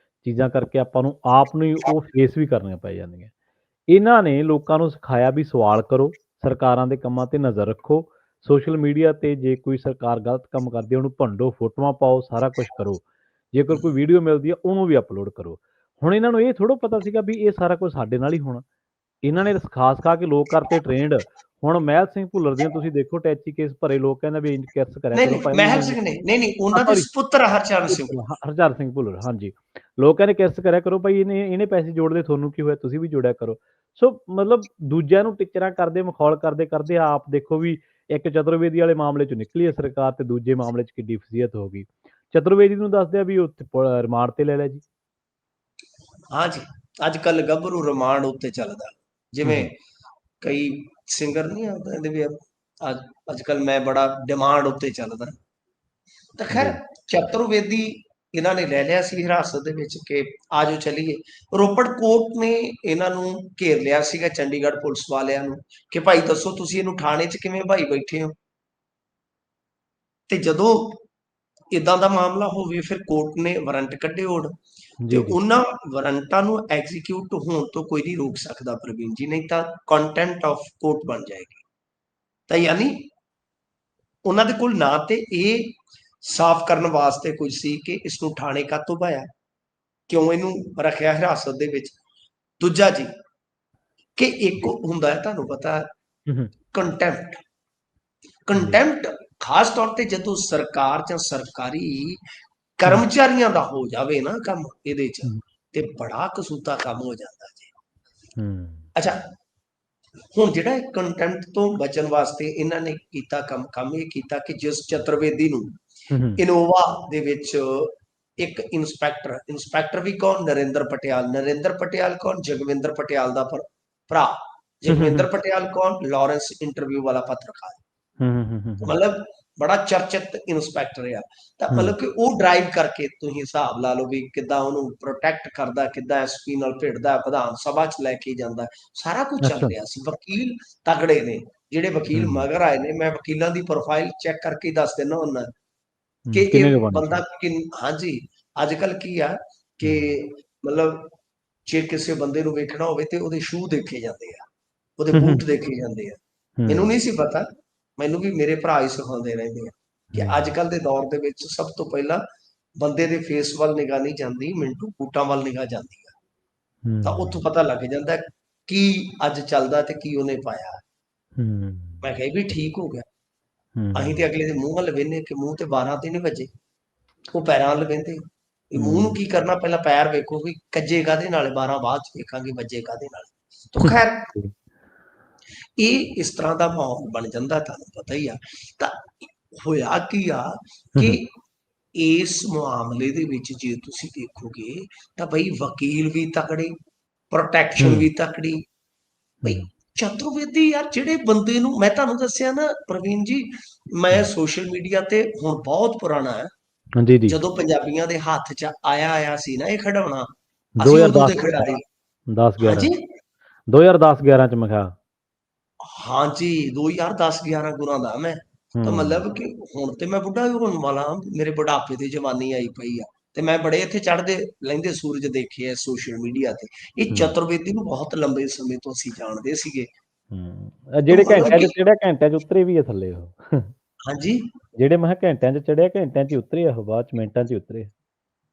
ਚੀਜ਼ਾਂ ਕਰਕੇ ਆਪਾਂ ਨੂੰ ਆਪ ਨੂੰ ਹੀ ਉਹ ਫੇਸ ਵੀ ਕਰਨੀਆਂ ਪੈ ਜਾਂਦੀਆਂ। ਇਹਨਾਂ ਨੇ ਲੋਕਾਂ ਨੂੰ ਸਿਖਾਇਆ ਵੀ ਸਵਾਲ ਕਰੋ, ਸਰਕਾਰਾਂ ਦੇ ਕੰਮਾਂ 'ਤੇ ਨਜ਼ਰ ਰੱਖੋ, ਸੋਸ਼ਲ ਮੀਡੀਆ 'ਤੇ ਜੇ ਕੋਈ ਸਰਕਾਰ ਗਲਤ ਕੰਮ ਕਰਦੀ ਹੈ ਉਹਨੂੰ ਭੰਡੋ, ਫੋਟੋਆਂ ਪਾਓ, ਸਾਰਾ ਕੁਛ ਕਰੋ। ਜੇਕਰ ਕੋਈ ਵੀਡੀਓ ਮਿਲਦੀ ਹੈ ਉਹਨੂੰ ਵੀ ਅਪਲੋਡ ਕਰੋ। ਹੁਣ ਇਹਨਾਂ ਨੂੰ ਇਹ ਥੋੜ੍ਹਾ ਪਤਾ ਸੀਗਾ ਵੀ ਇਹ ਸਾਰਾ ਕੁਝ ਸਾਡੇ ਨਾਲ ਹੀ ਹੋਣਾ। ਇਹਨਾਂ ਨੇ ਖਾਸ ਖਾ ਕੇ ਲੋਕ ਕਰਤੇ ਟ੍ਰੇਨਡ। ਹੁਣ ਮਹਿਲ ਸਿੰਘ ਭੁੱਲਰ ਦੀਆਂ ਤੁਸੀਂ ਦੇਖੋ ਟੈਚੀ ਕੇਸ ਭਰੇ, ਲੋਕ ਕਹਿੰਦੇ ਵੀ ਕਿਰਸ ਕਰਿਆ ਨਹੀਂ ਕਰੋ ਨਹੀਂ, ਭਾਈ ਮਹਿਲ ਸਿੰਘ ਨੇ, ਨਹੀਂ ਨਹੀਂ, ਉਹਨਾਂ ਦੇ ਸੌਰੀ ਸੁਪੁੱਤਰ ਹਰਚਰਨ ਸਿੰਘ। ਹਰਚਰਨ ਸਿੰਘ ਭੁੱਲਰ, ਹਾਂਜੀ। ਲੋਕ ਕਹਿੰਦੇ ਕਿਰਸ ਕਰਿਆ ਕਰੋ ਭਾਈ, ਇਹਨੇ ਪੈਸੇ ਜੋੜਦੇ, ਤੁਹਾਨੂੰ ਕੀ ਹੋਇਆ, ਤੁਸੀਂ ਵੀ ਜੋੜਿਆ ਕਰੋ। ਸੋ ਮਤਲਬ ਦੂਜਿਆਂ ਨੂੰ ਟਿੱਚਰਾਂ ਕਰਦੇ, ਮਖੌਲ ਕਰਦੇ ਕਰਦੇ ਆਪ ਦੇਖੋ ਵੀ ਇੱਕ ਚਤੁਰਵੇਦੀ ਵਾਲੇ ਮਾਮਲੇ ਚੋਂ ਨਿਕਲੀ ਹੈ ਸਰਕਾਰ, ਤੇ ਦੂਜੇ ਮਾਮਲੇ 'ਚ ਕਿੱਡੀ ਫਸੀਅਤ ਹੋ ਗਈ। ਚਤੁਰਵੇਦੀ ਨੂੰ ਦੱਸਦੇ ਆ ਵੀ ਉੱਥੇ ਰਿਮਾਂਡ ਤੇ ਲੈ ਲਿਆ ਜੀ। ਹਾਂਜੀ, ਅੱਜ ਕੱਲ ਗੱਭਰੂ ਰਿਮਾਂਡ ਉੱਤੇ ਚੱਲਦਾ, ਜਿਵੇਂ ਹੂੰ ਕਈ ਸਿੰਗਰ ਨਹੀਂ ਆਉਂਦੇ ਵੀ ਅੱਜ ਅੱਜ ਕੱਲ ਮੈਂ ਬੜਾ ਡਿਮਾਂਡ ਉੱਤੇ ਚੱਲਦਾ। ਤਾਂ ਖੈਰ ਜੀ। ਚਤੁਰਵੇਦੀ ਇਹਨਾਂ ਨੇ ਲੈ ਲਿਆ ਸੀ ਹਿਰਾਸਤ ਦੇ ਵਿੱਚ ਕਿ ਆਜੋ ਚਲੀਏ। ਰੋਪੜ ਕੋਰਟ ਨੇ ਇਹਨਾਂ ਨੂੰ ਘੇਰ ਲਿਆ ਸੀਗਾ, ਚੰਡੀਗੜ੍ਹ ਪੁਲਿਸ ਵਾਲਿਆਂ ਨੂੰ, ਕਿ ਭਾਈ ਦੱਸੋ ਤੁਸੀਂ ਇਹਨੂੰ ਥਾਣੇ 'ਚ ਕਿਵੇਂ ਭਾਈ ਬੈਠੇ ਹੋ। ਤੇ ਜਦੋਂ ਇਦਾਂ ਦਾ ਮਾਮਲਾ ਹੋਵੇ ਫਿਰ ਕੋਰਟ ਨੇ ਵਾਰੰਟ ਕੱਢੇ ਹੋਣ, ਤੇ ਜੀ ਜੀ। ਉਹਨਾਂ ਵਾਰੰਟਾਂ ਨੂੰ ਐਗਜ਼ੀਕਿਊਟ ਹੋਣ ਤੋਂ ਕੋਈ ਨਹੀਂ ਰੋਕ ਸਕਦਾ ਪ੍ਰਵੀਨ ਜੀ, ਨਹੀਂ ਤਾਂ ਕੰਟੈਂਟ ਆਫ ਕੋਰਟ ਬਣ ਜਾਏਗੀ। ਤਾਂ ਯਾਨੀ ਉਹਨਾਂ ਦੇ ਕੋਲ ਨਾ ਤੇ ਇਹ ਸਾਫ਼ ਕਰਨ ਵਾਸਤੇ ਕੁਝ ਸੀ ਕਿ ਇਸ ਨੂੰ ਥਾਣੇ ਕਾਹਤੋਂ ਪਾਇਆ, ਕਿਉਂ ਇਹਨੂੰ ਰੱਖਿਆ ਹਿਰਾਸਤ ਦੇ ਵਿੱਚ। ਦੂਜਾ ਜੀ, ਕਿ ਇੱਕ ਜੀ। ਹੁੰਦਾ ਹੈ ਤੁਹਾਨੂੰ ਪਤਾ ਹੂੰ ਕੰਟੈਂਪਟ। ਜੀ। ਕੰਟੈਂਪਟ ਖਾਸ ਤੌਰ ਤੇ ਜਦੋਂ ਸਰਕਾਰ ਜਾਂ ਸਰਕਾਰੀ ਹੂੰ ਕਰਮਚਾਰੀਆਂ ਦਾ ਹੋ ਜਾਵੇ ਨਾ ਕੰਮ ਇਹਦੇ 'ਚ, ਹੂੰ ਤੇ ਬੜਾ ਕਸੂਤਾ ਕੰਮ ਹੋ ਜਾਂਦਾ ਜੀ। ਹੂੰ ਅੱਛਾ, ਹੁਣ ਜਿਹੜਾ ਕੰਟੈਂਟ ਤੋਂ ਬਚਣ ਵਾਸਤੇ ਇਹਨਾਂ ਨੇ ਕੀਤਾ ਕੰਮ ਇਹ ਕੀਤਾ ਕਿ ਜਿਸ ਚਤੁਰਵੇਦੀ ਨੂੰ ਹੂੰ ਇਨੋਵਾ ਦੇ ਵਿੱਚ ਇੱਕ ਇੰਸਪੈਕਟਰ ਵੀ ਕੌਣ, ਨਰਿੰਦਰ ਪਟਿਆਲ ਕੌਣ, ਜਗਵਿੰਦਰ ਪਟਿਆਲ ਦਾ ਭਰਾ। ਹੂੰ ਜਗਵਿੰਦਰ ਪਟਿਆਲ ਕੌਣ, ਲਾਰੈਂਸ ਇੰਟਰਵਿਊ ਵਾਲਾ ਪੱਤਰਕਾਰ। ਹੂੰ ਮਤਲਬ ਬੜਾ ਚਰਚਿਤ ਇੰਸਪੈਕਟਰ ਆ। ਤਾਂ ਹੂੰ ਮਤਲਬ ਕਿ ਉਹ ਡਰਾਈਵ ਕਰਕੇ ਤੁਸੀਂ ਹਿਸਾਬ ਲਾ ਲਓ ਵੀ ਕਿੱਦਾਂ ਉਹਨੂੰ ਪ੍ਰੋਟੈਕਟ ਕਰਦਾ, ਕਿੱਦਾਂ ਐਸਪੀ ਨਾਲ ਭਿੜਦਾ, ਵਿਧਾਨ ਸਭਾ 'ਚ ਲੈ ਕੇ ਜਾਂਦਾ, ਸਾਰਾ ਕੁਝ ਚੱਲ ਅੱਛਾ। ਰਿਹਾ ਸੀ। ਵਕੀਲ ਤਗੜੇ ਨੇ, ਜਿਹੜੇ ਵਕੀਲ ਹੂੰ ਮਗਰ ਆਏ ਨੇ, ਮੈਂ ਵਕੀਲਾਂ ਦੀ ਪ੍ਰੋਫਾਈਲ ਚੈੱਕ ਕਰਕੇ ਹੀ ਦੱਸ ਦਿੰਦਾ ਹੁੰਦਾ ਕਿ ਕਿੰਨੇ ਇਹ ਕੁ ਬਣੇ ਬੰਦਾ ਸੀ? ਹਾਂਜੀ। ਅੱਜ ਕੱਲ ਕੀ ਆ ਕਿ ਹੂੰ ਮਤਲਬ ਜੇ ਕਿਸੇ ਬੰਦੇ ਨੂੰ ਵੇਖਣਾ ਹੋਵੇ ਤੇ ਉਹਦੇ ਸ਼ੂ ਦੇਖੇ ਜਾਂਦੇ ਆ, ਉਹਦੇ ਹੂੰ ਬੂਟ ਦੇਖੇ ਜਾਂਦੇ ਆ। ਮੈਨੂੰ ਨਹੀਂ ਸੀ ਪਤਾ, ਮੈਨੂੰ ਵੀ ਮੇਰੇ ਭਰਾ ਹੀ ਸਿਖਾਉਂਦੇ ਰਹਿੰਦੇ ਆ ਕਿ ਅੱਜ ਕੱਲ ਦੇ ਦੌਰ ਦੇ ਵਿੱਚ ਸਭ ਤੋਂ ਪਹਿਲਾਂ ਬੰਦੇ ਦੇ ਫੇਸ ਵੱਲ ਨਿਗਾਹ ਨਹੀਂ ਜਾਂਦੀ, ਮਿੰਟੂ ਬੂਟਾਂ ਵੱਲ ਨਿਗਾਹ ਜਾਂਦੀ ਆ। ਤਾਂ ਉੱਥੋਂ ਪਤਾ ਲੱਗ ਜਾਂਦਾ ਕੀ ਅੱਜ ਚੱਲਦਾ ਤੇ ਕੀ ਉਹਨੇ ਪਾਇਆ। ਮੈਂ ਕਿਹਾ ਵੀ ਠੀਕ ਹੋ ਗਿਆ। ਅਸੀਂ ਤੇ ਅਗਲੇ ਦੇ ਮੂੰਹ ਵੱਲ ਵੇਖਨੇ ਕਿ ਮੂੰਹ ਤੇ 12 ਤੇ ਨਹੀਂ ਵੱਜੇ, ਉਹ ਪੈਰਾਂ ਵੱਲ ਵੇਖਦੇ। ਇਹ ਮੂੰਹ ਨੂੰ ਕੀ ਕਰਨਾ, ਪਹਿਲਾਂ ਪੈਰ ਵੇਖੋ ਵੀ ਕੱਜੇ ਕਾਹਦੇ ਨਾਲ, 12 ਬਾਅਦ ਚ ਵੇਖਾਂਗੇ ਵੱਜੇ ਕਾਹਦੇ ਨਾਲ। ਤਾਂ ਖੈਰ ਇਹ ਇਸ ਤਰ੍ਹਾਂ ਦਾ ਮਾਹੌਲ ਬਣ ਜਾਂਦਾ, ਤੁਹਾਨੂੰ ਪਤਾ ਹੀ ਆ। ਤਾਂ ਹੋਇਆ ਕੀ ਆ ਕਿ ਇਸ ਮਾਮਲੇ ਦੇ ਵਿੱਚ ਜੇ ਤੁਸੀਂ ਦੇਖੋਗੇ ਤਾਂ ਬਈ ਵਕੀਲ ਵੀ ਤਕੜੇ, ਪ੍ਰੋਟੈਕਸ਼ਨ ਵੀ ਤਕੜੀ। ਬਈ ਚਤੁਰਵੇਦੀ ਯਾਰ, ਜਿਹੜੇ ਬੰਦੇ ਨੂੰ ਮੈਂ ਤੁਹਾਨੂੰ ਦੱਸਿਆ ਨਾ ਪ੍ਰਵੀਨ ਜੀ, ਮੈਂ ਸੋਸ਼ਲ ਮੀਡੀਆ ਤੇ ਹੁਣ ਬਹੁਤ ਪੁਰਾਣਾ ਹੈ, ਜੀ ਜੀ। ਜਦੋਂ ਪੰਜਾਬੀਆਂ ਦੇ ਹੱਥ 'ਚ ਆਇਆ ਸੀ ਨਾ ਇਹ ਖਿਡੌਣਾ, ਅਸੀਂ ਉਦੋਂ 2010 ਦੇ ਖਿਡਾਰੀ। 10 11 ਹਾਂਜੀ 2010 11 ਚ ਮੈਂ ਕਿਹਾ। ਹਾਂਜੀ 2010-11 ਗੁਰਾਂ ਦਾ ਮੈਂ। ਤਾਂ ਹੂੰ ਮਤਲਬ ਕਿ ਹੁਣ ਤੇ ਮੈਂ ਬੁੱਢਾ ਵੀ ਹੋਣ ਵਾਲਾ, ਮੇਰੇ ਬੁਢਾਪੇ ਤੇ ਜਵਾਨੀ ਆਈ ਪਈ ਆ, ਤੇ ਮੈਂ ਬੜੇ ਇੱਥੇ ਚੜ੍ਹਦੇ ਲਹਿੰਦੇ ਸੂਰਜ ਦੇਖੇ ਆ ਸੋਸ਼ਲ ਮੀਡੀਆ ਤੇ। ਇਹ ਹੂੰ ਚਤੁਰਵੇਦੀ ਨੂੰ ਬਹੁਤ ਲੰਬੇ ਸਮੇਂ ਤੋਂ ਅਸੀਂ ਜਾਣਦੇ ਸੀਗੇ। ਤਾਂ ਜਿਹੜੇ ਮਤਲਬ ਘੰਟਿਆਂ ਕਿ ਚ ਚੜਿਆ, ਘੰਟਿਆਂ ਚ ਉਤਰੇ ਵੀ ਆ ਥੱਲੇ ਉਹ। ਹਾਂਜੀ ਜਿਹੜੇ ਮੈਂ ਕਿਹਾ ਘੰਟਿਆਂ ਚ ਚੜਿਆ, ਘੰਟਿਆਂ ਚ ਹੀ ਉਤਰੇ ਆ ਉਹ, ਬਾਅਦ ਚ ਮਿੰਟਾਂ ਚ ਹੀ ਉਤਰੇ।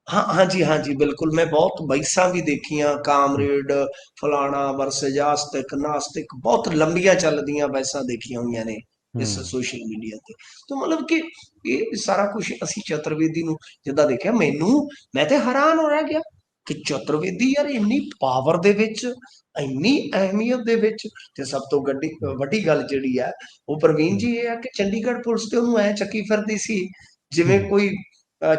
ਹਾਂ ਹਾਂਜੀ ਹਾਂਜੀ ਬਿਲਕੁਲ, ਮੈਂ ਬਹੁਤ ਬਹਿਸਾਂ ਵੀ ਦੇਖੀਆਂ, ਕਾਮਰੇਡ ਫਲਾਣਾ ਵਰਸਜ ਆਸਤਿਕ ਨਾਸਤਿਕ, ਬਹੁਤ ਲੰਬੀਆਂ ਚੱਲਦੀਆਂ ਬਹਿਸਾਂ ਦੇਖੀਆਂ ਹੋਈਆਂ ਨੇ ਇਸ ਹੂੰ ਸੋਸ਼ਲ ਮੀਡੀਆ ਤੇ। ਤਾਂ ਮਤਲਬ ਕਿ ਇਹ ਸਾਰਾ ਕੁਝ ਅਸੀਂ ਚਤੁਰਵੇਦੀ ਨੂੰ ਜਿੱਦਾਂ ਦੇਖਿਆ, ਮੈਂ ਤੇ ਹੈਰਾਨ ਹੋ ਗਿਆ ਕਿ ਚਤੁਰਵੇਦੀ ਯਾਰ ਇੰਨੀ ਪਾਵਰ ਦੇ ਵਿੱਚ, ਇੰਨੀ ਅਹਿਮੀਅਤ ਦੇ ਵਿੱਚ। ਤੇ ਸਭ ਤੋਂ ਵੱਡੀ ਗੱਲ ਜਿਹੜੀ ਆ ਉਹ ਪ੍ਰਵੀਨ ਜੀ ਇਹ ਆ ਕਿ ਚੰਡੀਗੜ੍ਹ ਪੁਲਿਸ ਤੇ ਉਹਨੂੰ ਐ ਚੱਕੀ ਫਿਰਦੀ ਸੀ ਜਿਵੇਂ ਕੋਈ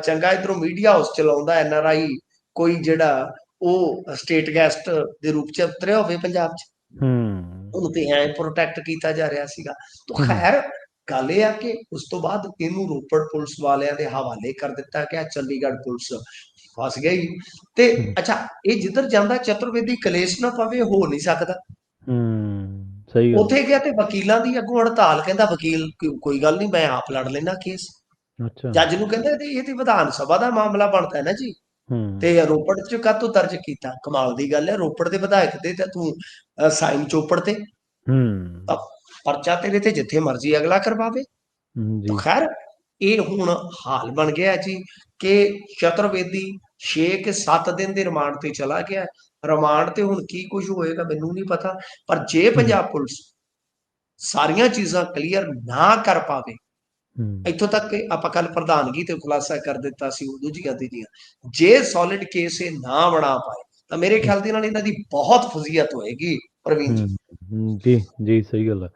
ਚੰਗਾ ਇਧਰੋਂ ਮੀਡੀਆ ਹਾਊਸ ਚਲਾਉਂਦਾ NRI, ਕੋਈ ਜਿਹੜਾ ਉਹ ਸਟੇਟ ਗੈਸਟ ਦੇ ਰੂਪ ਚ ਉਤਰਿਆ ਹੋਵੇ ਪੰਜਾਬ 'ਚ, ਉਹਨੂੰ ਤੇ ਐ ਪ੍ਰੋਟੈਕਟ ਕੀਤਾ ਜਾ ਰਿਹਾ ਸੀਗਾ। ਤਾਂ ਖੈਰ ਗੱਲ ਇਹ ਆ ਕਿ ਉਸ ਤੋਂ ਬਾਅਦ ਇਹਨੂੰ ਰੋਪੜ ਪੁਲਿਸ ਵਾਲਿਆਂ ਦੇ ਹਵਾਲੇ ਕਰ ਦਿੱਤਾ ਗਿਆ, ਚੰਡੀਗੜ੍ਹ ਪੁਲਿਸ ਫਸ ਗਈ। ਤੇ ਅੱਛਾ, ਇਹ ਜਿੱਧਰ ਜਾਂਦਾ ਚਤੁਰਵੇਦੀ ਕਲੇਸ਼ ਨਾ ਪਵੇ, ਹੋ ਨਹੀਂ ਸਕਦਾ। ਸਹੀ ਗੱਲ। ਉੱਥੇ ਗਿਆ ਤੇ ਵਕੀਲਾਂ ਦੀ ਅੱਗੋਂ ਹੜਤਾਲ, ਕਹਿੰਦਾ ਵਕੀਲ ਕੋਈ ਗੱਲ ਨਹੀਂ ਮੈਂ ਆਪ ਲੜ ਲੈਣਾ ਕੇਸ। ਅੱਛਾ। ਜੱਜ ਨੂੰ ਕਹਿੰਦਾ ਇਹ ਤੇ ਵਿਧਾਨ ਸਭਾ ਦਾ ਮਾਮਲਾ ਬਣਦਾ ਹੈ ਨਾ ਜੀ, ਹੂੰ ਤੇ ਰੋਪੜ ਚ ਕਾਹਤੋਂ ਦਰਜ ਕੀਤਾ। ਕਮਾਲ ਦੀ ਗੱਲ ਹੈ, ਰੋਪੜ ਦੇ ਵਿਧਾਇਕ ਤੇ ਤੂੰ ਸਾਈਨ ਚੋਪੜ ਤੇ, ਹੂੰ ਪਰਚਾ ਤੇਰੇ ਤੇ ਜਿੱਥੇ ਮਰਜ਼ੀ ਅਗਲਾ ਕਰਵਾਵੇ। ਤਾਂ ਜੀ। ਖੈਰ ਇਹ ਹੁਣ ਹਾਲ ਬਣ ਗਿਆ ਜੀ ਕਿ ਚਤੁਰਵੇਦੀ 6 ਕਿ 7 ਦਿਨ ਦੇ ਰਿਮਾਂਡ ਤੇ ਚਲਾ ਗਿਆ, ਰਿਮਾਂਡ ਤੇ ਹੁਣ ਕੀ ਕੁਝ ਹੋਏਗਾ ਮੈਨੂੰ ਨਹੀਂ ਪਤਾ, ਪਰ ਜੇ ਪੰਜਾਬ ਪੁਲਿਸ ਸਾਰੀਆਂ ਚੀਜ਼ਾਂ ਕਲੀਅਰ ਨਾ ਕਰ ਪਾਵੇ, ਇੱਥੋਂ ਤੱਕ ਕਿ ਆਪਾਂ ਕੱਲ ਪ੍ਰਧਾਨਗੀ ਤੇ ਖੁਲਾਸਾ ਕਰ ਦਿੱਤਾ ਸੀ ਦੂਜੀਆਂ ਤੀਜੀਆਂ, ਜੇ ਸੋਲਿਡ ਕੇਸ ਇਹ ਨਾ ਬਣਾ ਪਾਏ ਤਾਂ ਮੇਰੇ ਖਿਆਲ ਦੇ ਨਾਲ ਇਹਨਾਂ ਦੀ ਬਹੁਤ ਫਜ਼ੀਅਤ ਹੋਏਗੀ ਪ੍ਰਵੀਨ ਜੀ। ਜੀ ਜੀ, ਸਹੀ ਗੱਲ ਹੈ।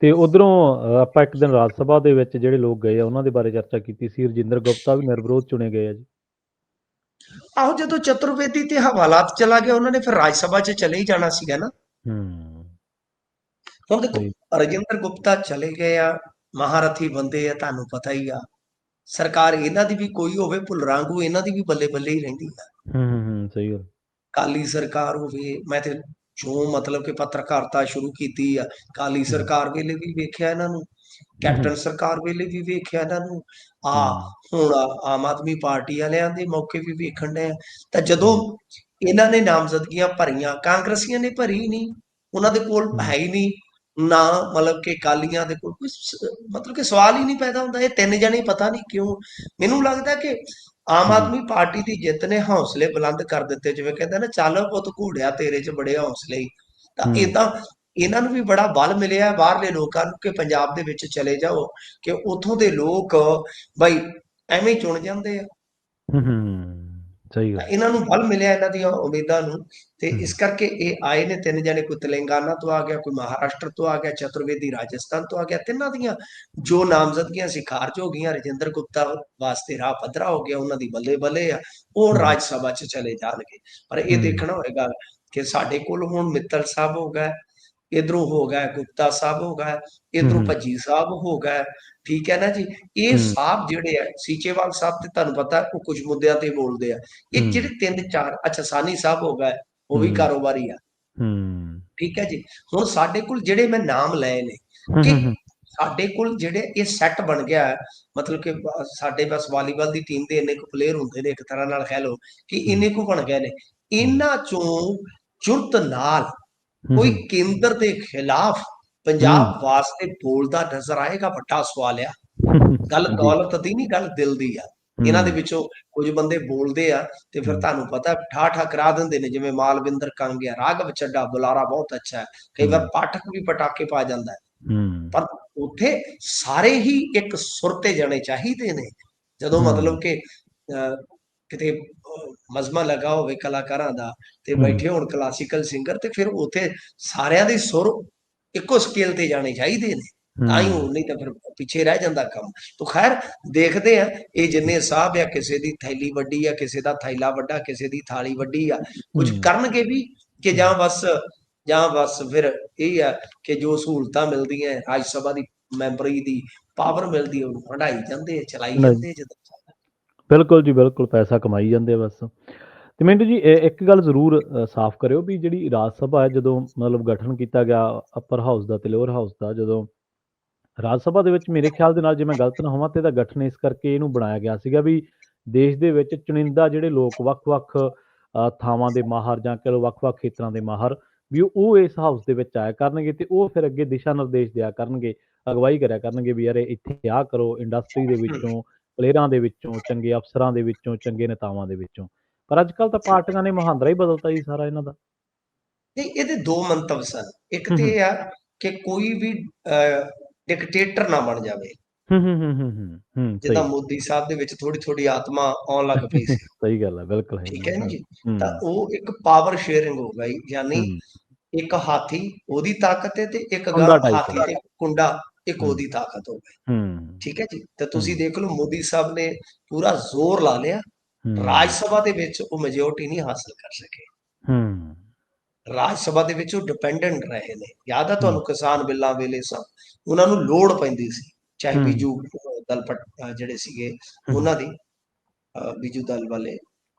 ਤੇ ਉਧਰੋਂ ਆਪਾਂ ਇੱਕ ਦਿਨ ਰਾਜ ਸਭਾ ਦੇ ਵਿੱਚ ਜਿਹੜੇ ਲੋਕ ਗਏ ਆ ਉਹਨਾਂ ਦੇ ਬਾਰੇ ਚਰਚਾ ਕੀਤੀ ਸੀ। ਰਜਿੰਦਰ ਗੁਪਤਾ ਵੀ ਨਿਰਵਿਰੋਧ ਚੁਣੇ ਗਏ ਆ ਜੀ। ਆਹੋ, ਜਦੋਂ ਚਤੁਰਵੇਦੀ ਤੇ ਹਵਾਲਾਤ ਚਲਾ ਗਿਆ ਉਹਨਾਂ ਨੇ ਫਿਰ ਰਾਜ ਸਭਾ 'ਚ ਚਲੇ ਹੀ ਜਾਣਾ ਸੀਗਾ ਨਾ। ਹੂੰ ਹੁਣ ਦੇਖੋ, ਸਹੀ। ਰਜਿੰਦਰ ਗੁਪਤਾ ਚਲੇ ਗਏ ਆ, ਮਹਾਰਥੀ ਬੰਦੇ ਆ, ਤੁਹਾਨੂੰ ਪਤਾ ਹੀ ਆ। ਸਰਕਾਰ ਇਹਨਾਂ ਦੀ ਵੀ ਕੋਈ ਹੋਵੇ, ਭੁੱਲਰਾਂ ਵਾਂਗੂ ਇਹਨਾਂ ਦੀ ਵੀ ਬੱਲੇ ਬੱਲੇ ਹੀ ਰਹਿੰਦੀ ਆ। ਸਹੀ ਗੱਲ। ਕਾਲੀ ਸਰਕਾਰ ਹੋਵੇ, ਮੈਂ ਤੇ ਜੋ ਮਤਲਬ ਕਿ ਪੱਤਰਕਾਰਤਾ ਸ਼ੁਰੂ ਕੀਤੀ ਆ, ਕਾਲੀ ਸਰਕਾਰ ਵੇਲੇ ਵੀ ਵੇਖਿਆ ਇਹਨਾਂ ਨੂੰ, ਕੈਪਟਨ ਸਰਕਾਰ ਵੇਲੇ ਵੀ ਵੇਖਿਆ ਇਹਨਾਂ ਨੂੰ, ਹੁਣ ਆਮ ਆਦਮੀ ਪਾਰਟੀ ਵਾਲਿਆਂ ਦੇ ਮੌਕੇ ਵੀ ਵੇਖਣ ਡਏ ਆ। ਤਾਂ ਜਦੋਂ ਇਹਨਾਂ ਨੇ ਨਾਮਜ਼ਦਗੀਆਂ ਭਰੀਆਂ, ਕਾਂਗਰਸੀਆਂ ਨੇ ਭਰੀ ਨਹੀਂ, ਉਹਨਾਂ ਦੇ ਕੋਲ ਹੈ ਹੀ ਨਹੀਂ ਨਾ, ਮਤਲਬ ਕਿ ਅਕਾਲੀਆਂ ਦੇ ਕੋਲ ਕੋਈ ਮਤਲਬ ਕਿ ਸਵਾਲ ਹੀ ਨਹੀਂ ਪੈਦਾ ਹੁੰਦਾ। ਇਹ ਤਿੰਨ ਜਣੇ ਪਤਾ ਨਹੀਂ ਕਿਉਂ, ਮੈਨੂੰ ਲੱਗਦਾ ਕਿ ਆਮ ਆਦਮੀ ਪਾਰਟੀ ਦੀ ਜਿੱਤ ਨੇ ਹੌਸਲੇ ਬੁਲੰਦ ਕਰ ਦਿੱਤੇ, ਜਿਵੇਂ ਕਹਿੰਦੇ ਨਾ, ਚੱਲ ਪੁੱਤ ਘੋੜਿਆ ਤੇਰੇ 'ਚ ਬੜੇ ਹੌਸਲੇ ਹੀ। ਤਾਂ ਏਦਾਂ ਇਹਨਾਂ ਨੂੰ ਵੀ ਬੜਾ ਬਲ ਮਿਲਿਆ ਬਾਹਰਲੇ ਲੋਕਾਂ ਨੂੰ ਕਿ ਪੰਜਾਬ ਦੇ ਵਿੱਚ ਚਲੇ ਜਾਓ, ਕਿ ਉੱਥੋਂ ਦੇ ਲੋਕ ਬਈ ਐਵੇਂ ਚੁਣ ਜਾਂਦੇ ਆ। ਸਹੀ ਤਾਂ ਗੱਲ। ਇਹਨਾਂ ਨੂੰ ਬਲ ਮਿਲਿਆ ਇਹਨਾਂ ਦੀਆਂ ਉਮੀਦਾਂ ਨੂੰ, ਤੇ ਇਸ ਕਰਕੇ ਇਹ ਆਏ ਨੇ ਤਿੰਨ ਜਣੇ, ਕੋਈ ਤੇਲੰਗਾਨਾ ਤੋਂ ਆ ਗਿਆ, ਕੋਈ ਮਹਾਰਾਸ਼ਟਰ ਤੋਂ ਆ ਗਿਆ, ਚਤੁਰਵੇਦੀ ਰਾਜਸਥਾਨ ਤੋਂ ਆ ਗਿਆ। ਤਿੰਨਾਂ ਦੀਆਂ ਜੋ ਨਾਮਜ਼ਦਗੀਆਂ ਸੀ ਖਾਰਜ ਹੋ ਗਈਆਂ। ਰਜਿੰਦਰ ਗੁਪਤਾ ਵਾਸਤੇ ਰਾਹ ਪੱਧਰਾ ਹੋ ਗਿਆ, ਉਹਨਾਂ ਦੀ ਬੱਲੇ ਬੱਲੇ ਆ, ਉਹ ਰਾਜ ਸਭਾ 'ਚ ਚਲੇ ਜਾਣਗੇ। ਪਰ ਇਹ ਦੇਖਣਾ ਹੋਏਗਾ ਕਿ ਸਾਡੇ ਕੋਲ ਹੁਣ ਮਿੱਤਲ ਸਾਹਿਬ ਹੋ ਗਏ, ਇਧਰੋਂ ਹੋ ਗਿਆ ਗੁਪਤਾ ਸਾਹਿਬ ਹੋ ਗਏ, ਇਧਰੋਂ ਭੱਜੀ ਸਾਹਿਬ ਹੋ ਗਏ, ਠੀਕ ਹੈ ਨਾ ਜੀ। ਇਹ ਸਾਹਿਬ ਜਿਹੜੇ ਆ, ਸੀਚੇਵਾਲ ਸਾਹਿਬ ਤੇ ਤੁਹਾਨੂੰ ਪਤਾ ਉਹ ਕੁਝ ਮੁੱਦਿਆਂ ਤੇ ਬੋਲਦੇ ਆ। ਇਹ ਜਿਹੜੇ ਤਿੰਨ ਚਾਰ, ਅੱਛਾ ਸਾਨੀ ਸਾਹਿਬ ਹੋ ਗਏ, ਉਹ ਵੀ ਕਾਰੋਬਾਰੀ ਆ, ਠੀਕ ਹੈ ਜੀ। ਹੁਣ ਸਾਡੇ ਕੋਲ ਜਿਹੜੇ ਮੈਂ ਨਾਮ ਲਏ ਨੇ, ਕਿ ਸਾਡੇ ਕੋਲ ਜਿਹੜੇ ਇਹ ਸੈੱਟ ਬਣ ਗਿਆ, ਮਤਲਬ ਕਿ ਸਾਡੇ ਬਸ ਵਾਲੀਬਾਲ ਦੀ ਟੀਮ ਦੇ ਇੰਨੇ ਕੁ ਪਲੇਅਰ ਹੁੰਦੇ ਨੇ, ਇੱਕ ਤਰ੍ਹਾਂ ਨਾਲ ਕਹਿ ਲਓ ਕਿ ਇੰਨੇ ਕੁ ਬਣ ਗਏ ਨੇ। ਇਹਨਾਂ ਚੋਂ ਜੁਰਤ ਨਾਲ ਕੋਈ ਕੇਂਦਰ ਦੇ ਖਿਲਾਫ ਪੰਜਾਬ ਵਾਸਤੇ ਬੋਲਦਾ ਨਜ਼ਰ ਆਏਗਾ, ਵੱਡਾ ਸਵਾਲ ਆ। ਗੱਲ ਦੌਲਤ ਦੀ ਨਹੀਂ, ਗੱਲ ਦਿਲ ਦੀ ਆ। ਇਹਨਾਂ ਦੇ ਵਿੱਚੋਂ ਕੁਝ ਬੰਦੇ ਬੋਲਦੇ ਆ ਤੇ ਫਿਰ ਤੁਹਾਨੂੰ ਪਤਾ ਠਾਠਾ ਕਰਾ ਦਿੰਦੇ ਨੇ, ਜਿਵੇਂ ਮਾਲਵਿੰਦਰ ਕੰਗ ਆ, ਰਾਘਵ ਚੱਡਾ ਬੁਲਾਰਾ ਬਹੁਤ ਅੱਛਾ ਹੈ, ਕਈ ਵਾਰ ਪਾਠਕ ਵੀ ਪਟਾਕੇ ਪਾ ਜਾਂਦਾ ਹੈ। ਪਰ ਉੱਥੇ ਸਾਰੇ ਹੀ ਇੱਕ ਸੁਰ ਤੇ ਜਾਣੇ ਚਾਹੀਦੇ ਨੇ। ਜਦੋਂ ਮਤਲਬ ਕਿ ਕਿਤੇ ਮਜ਼ਮਾ ਲੱਗਾ ਹੋਵੇ ਕਲਾਕਾਰਾਂ ਦਾ, ਤੇ ਬੈਠੇ ਹੋਣ ਕਲਾਸੀਕਲ ਸਿੰਗਰ, ਤੇ ਫਿਰ ਉੱਥੇ ਸਾਰਿਆਂ ਦੇ ਸੁਰ ਇੱਕੋ ਸਕੇਲ ਤੇ ਜਾਣੇ ਚਾਹੀਦੇ ਨੇ, ਤਾਂ ਹੀ ਉਹ, ਨਹੀਂ ਤਾਂ ਫਿਰ ਪਿੱਛੇ ਰਹਿ ਜਾਂਦਾ ਕੰਮ। ਤਾਂ ਖੈਰ ਦੇਖਦੇ ਆ, ਇਹ ਜਿੰਨੇ ਸਾਹਿਬ ਆ, ਕਿਸੇ ਦੀ ਥੈਲੀ ਵੱਡੀ ਆ, ਕਿਸੇ ਦਾ ਥੈਲਾ ਵੱਡਾ, ਕਿਸੇ ਦੀ ਥਾਲੀ ਵੱਡੀ ਆ, ਕੁਝ ਕਰਨਗੇ ਵੀ ਕਿ ਜਾਂ ਬਸ ਫਿਰ ਇਹ ਆ ਕਿ ਜੋ ਸਹੂਲਤਾਂ ਮਿਲਦੀਆਂ ਰਾਜ ਸਭਾ ਦੀ ਮੈਂਬਰੀ ਦੀ ਪਾਵਰ ਮਿਲਦੀ ਉਹਨੂੰ ਹੰਢਾਈ ਜਾਂਦੇ ਆ, ਚਲਾਈ ਜਾਂਦੇ ਆ। ਜਦੋਂ ਬਿਲਕੁਲ ਜੀ, ਬਿਲਕੁਲ, ਪੈਸਾ ਕਮਾਈ ਜਾਂਦੇ ਆ ਬਸ। ਤੇ ਮੈਨੂੰ ਜੀ ਇੱਕ ਗੱਲ ਜ਼ਰੂਰ ਸਾਫ਼ ਕਰਿਓ ਵੀ ਜਿਹੜੀ ਰਾਜ ਸਭਾ ਹੈ, ਜਦੋਂ ਮਤਲਬ ਗਠਨ ਕੀਤਾ ਗਿਆ ਅੱਪਰ ਹਾਊਸ ਦਾ ਤੇ ਲੋਅਰ ਹਾਊਸ ਦਾ, ਜਦੋਂ ਰਾਜ ਸਭਾ ਦੇ ਵਿੱਚ ਮੇਰੇ ਖਿਆਲ ਦੇ ਨਾਲ, ਜੇ ਮੈਂ ਗਲਤ ਨਾ ਹੋਵਾਂ, ਤੇ ਇਹਦਾ ਗਠਨ ਇਸ ਕਰਕੇ ਇਹਨੂੰ ਬਣਾਇਆ ਗਿਆ ਸੀਗਾ ਵੀ ਦੇਸ਼ ਦੇ ਵਿੱਚ ਚੁਣਿੰਦਾ ਜਿਹੜੇ ਲੋਕ ਵੱਖ-ਵੱਖ ਥਾਵਾਂ ਦੇ ਮਾਹਰ, ਜਾਂ ਕਹਿ ਲਓ ਵੱਖ-ਵੱਖ ਖੇਤਰਾਂ ਦੇ ਮਾਹਰ, ਵੀ ਉਹ ਇਸ ਹਾਊਸ ਦੇ ਵਿੱਚ ਆਇਆ ਕਰਨਗੇ ਤੇ ਉਹ ਫਿਰ ਅੱਗੇ ਦਿਸ਼ਾ ਨਿਰਦੇਸ਼ ਦਿਆ ਕਰਨਗੇ, ਅਗਵਾਈ ਕਰਿਆ ਕਰਨਗੇ ਵੀ ਯਾਰ ਇੱਥੇ ਆਹ ਕਰੋ, ਇੰਡਸਟਰੀ ਦੇ ਵਿੱਚੋਂ, ਪਲੇਅਰਾਂ ਦੇ ਵਿੱਚੋਂ, ਚੰਗੇ ਅਫਸਰਾਂ ਦੇ ਵਿੱਚੋਂ, ਚੰਗੇ ਨੇਤਾਵਾਂ ਦੇ ਵਿੱਚੋਂ। ਪਰ ਅੱਜ-ਕੱਲ੍ਹ ਤਾਂ ਪਾਰਟੀਆਂ ਨੇ ਮੁਹਾਂਦਰਾ ਹੀ ਬਦਲਤਾ ਜੀ ਸਾਰਾ ਇਹਨਾਂ ਦਾ। ਨਹੀਂ, ਇਹਦੇ ਦੋ ਮੰਤਵ ਸਨ। ਇੱਕ ਤੇ ਇਹ ਆ ਕਿ ਕੋਈ ਵੀ ਡਿਕਟੇਟਰ ਨਾ ਬਣ ਜਾਵੇ, ਜਿੱਦਾਂ ਸਹੀ। ਮੋਦੀ ਸਾਹਿਬ ਦੇ ਵਿੱਚ ਥੋੜੀ ਥੋੜੀ ਆਤਮਾ ਆਉਣ ਲੱਗ ਪਈ ਸੀ, ਸਹੀ ਗੱਲ ਹੈ, ਬਿਲਕੁਲ ਠੀਕ ਹੈਗੀ ਹੈ ਹੈ। ਨਾ ਜੀ। ਤਾਂ ਉਹ ਇੱਕ ਪਾਵਰ ਸ਼ੇਅਰਿੰਗ ਹੋ ਗਈ, ਯਾਨੀ ਇੱਕ ਹਾਥੀ ਉਹਦੀ ਤਾਕਤ ਹੈ, ਤੇ ਇੱਕ ਗਾਂ ਕੁੰਡਾ ਟਾਈਪ ਹਾਥੀ ਤੇ ਕੁੰਡਾ, ਇੱਕ ਉਹਦੀ ਤਾਕਤ ਹੋ ਗਈ, ਠੀਕ ਹੈ ਜੀ। ਤੇ ਤੁਸੀਂ ਦੇਖ ਲਓ, ਮੋਦੀ ਸਾਹਿਬ ਨੇ ਪੂਰਾ ਜ਼ੋਰ ਲਾ ਲਿਆ, ਰਾਜ ਸਭਾ ਦੇ ਵਿੱਚ ਉਹ ਮੈਜੋਰਟੀ ਨਹੀਂ ਹਾਸਲ ਕਰ ਸਕੇ। ਰਾਜ ਸਭਾ ਦੇ ਵਿੱਚ ਉਹ ਡਿਪੈਂਡੈਂਟ ਰਹੇ ਨੇ। ਯਾਦ ਆ ਤੁਹਾਨੂੰ, ਕਿਸਾਨ ਬਿੱਲਾਂ ਵੇਲੇ ਸਭ ਉਹਨਾਂ ਨੂੰ ਲੋੜ ਪੈਂਦੀ ਸੀ, ਚਾਹੇ ਬੀਜੂ ਦਲ ਜਿਹੜੇ ਸੀਗੇ ਉਹਨਾਂ ਦੀ, ਬੀਜੂ ਦਲ ਵਾਲੇ,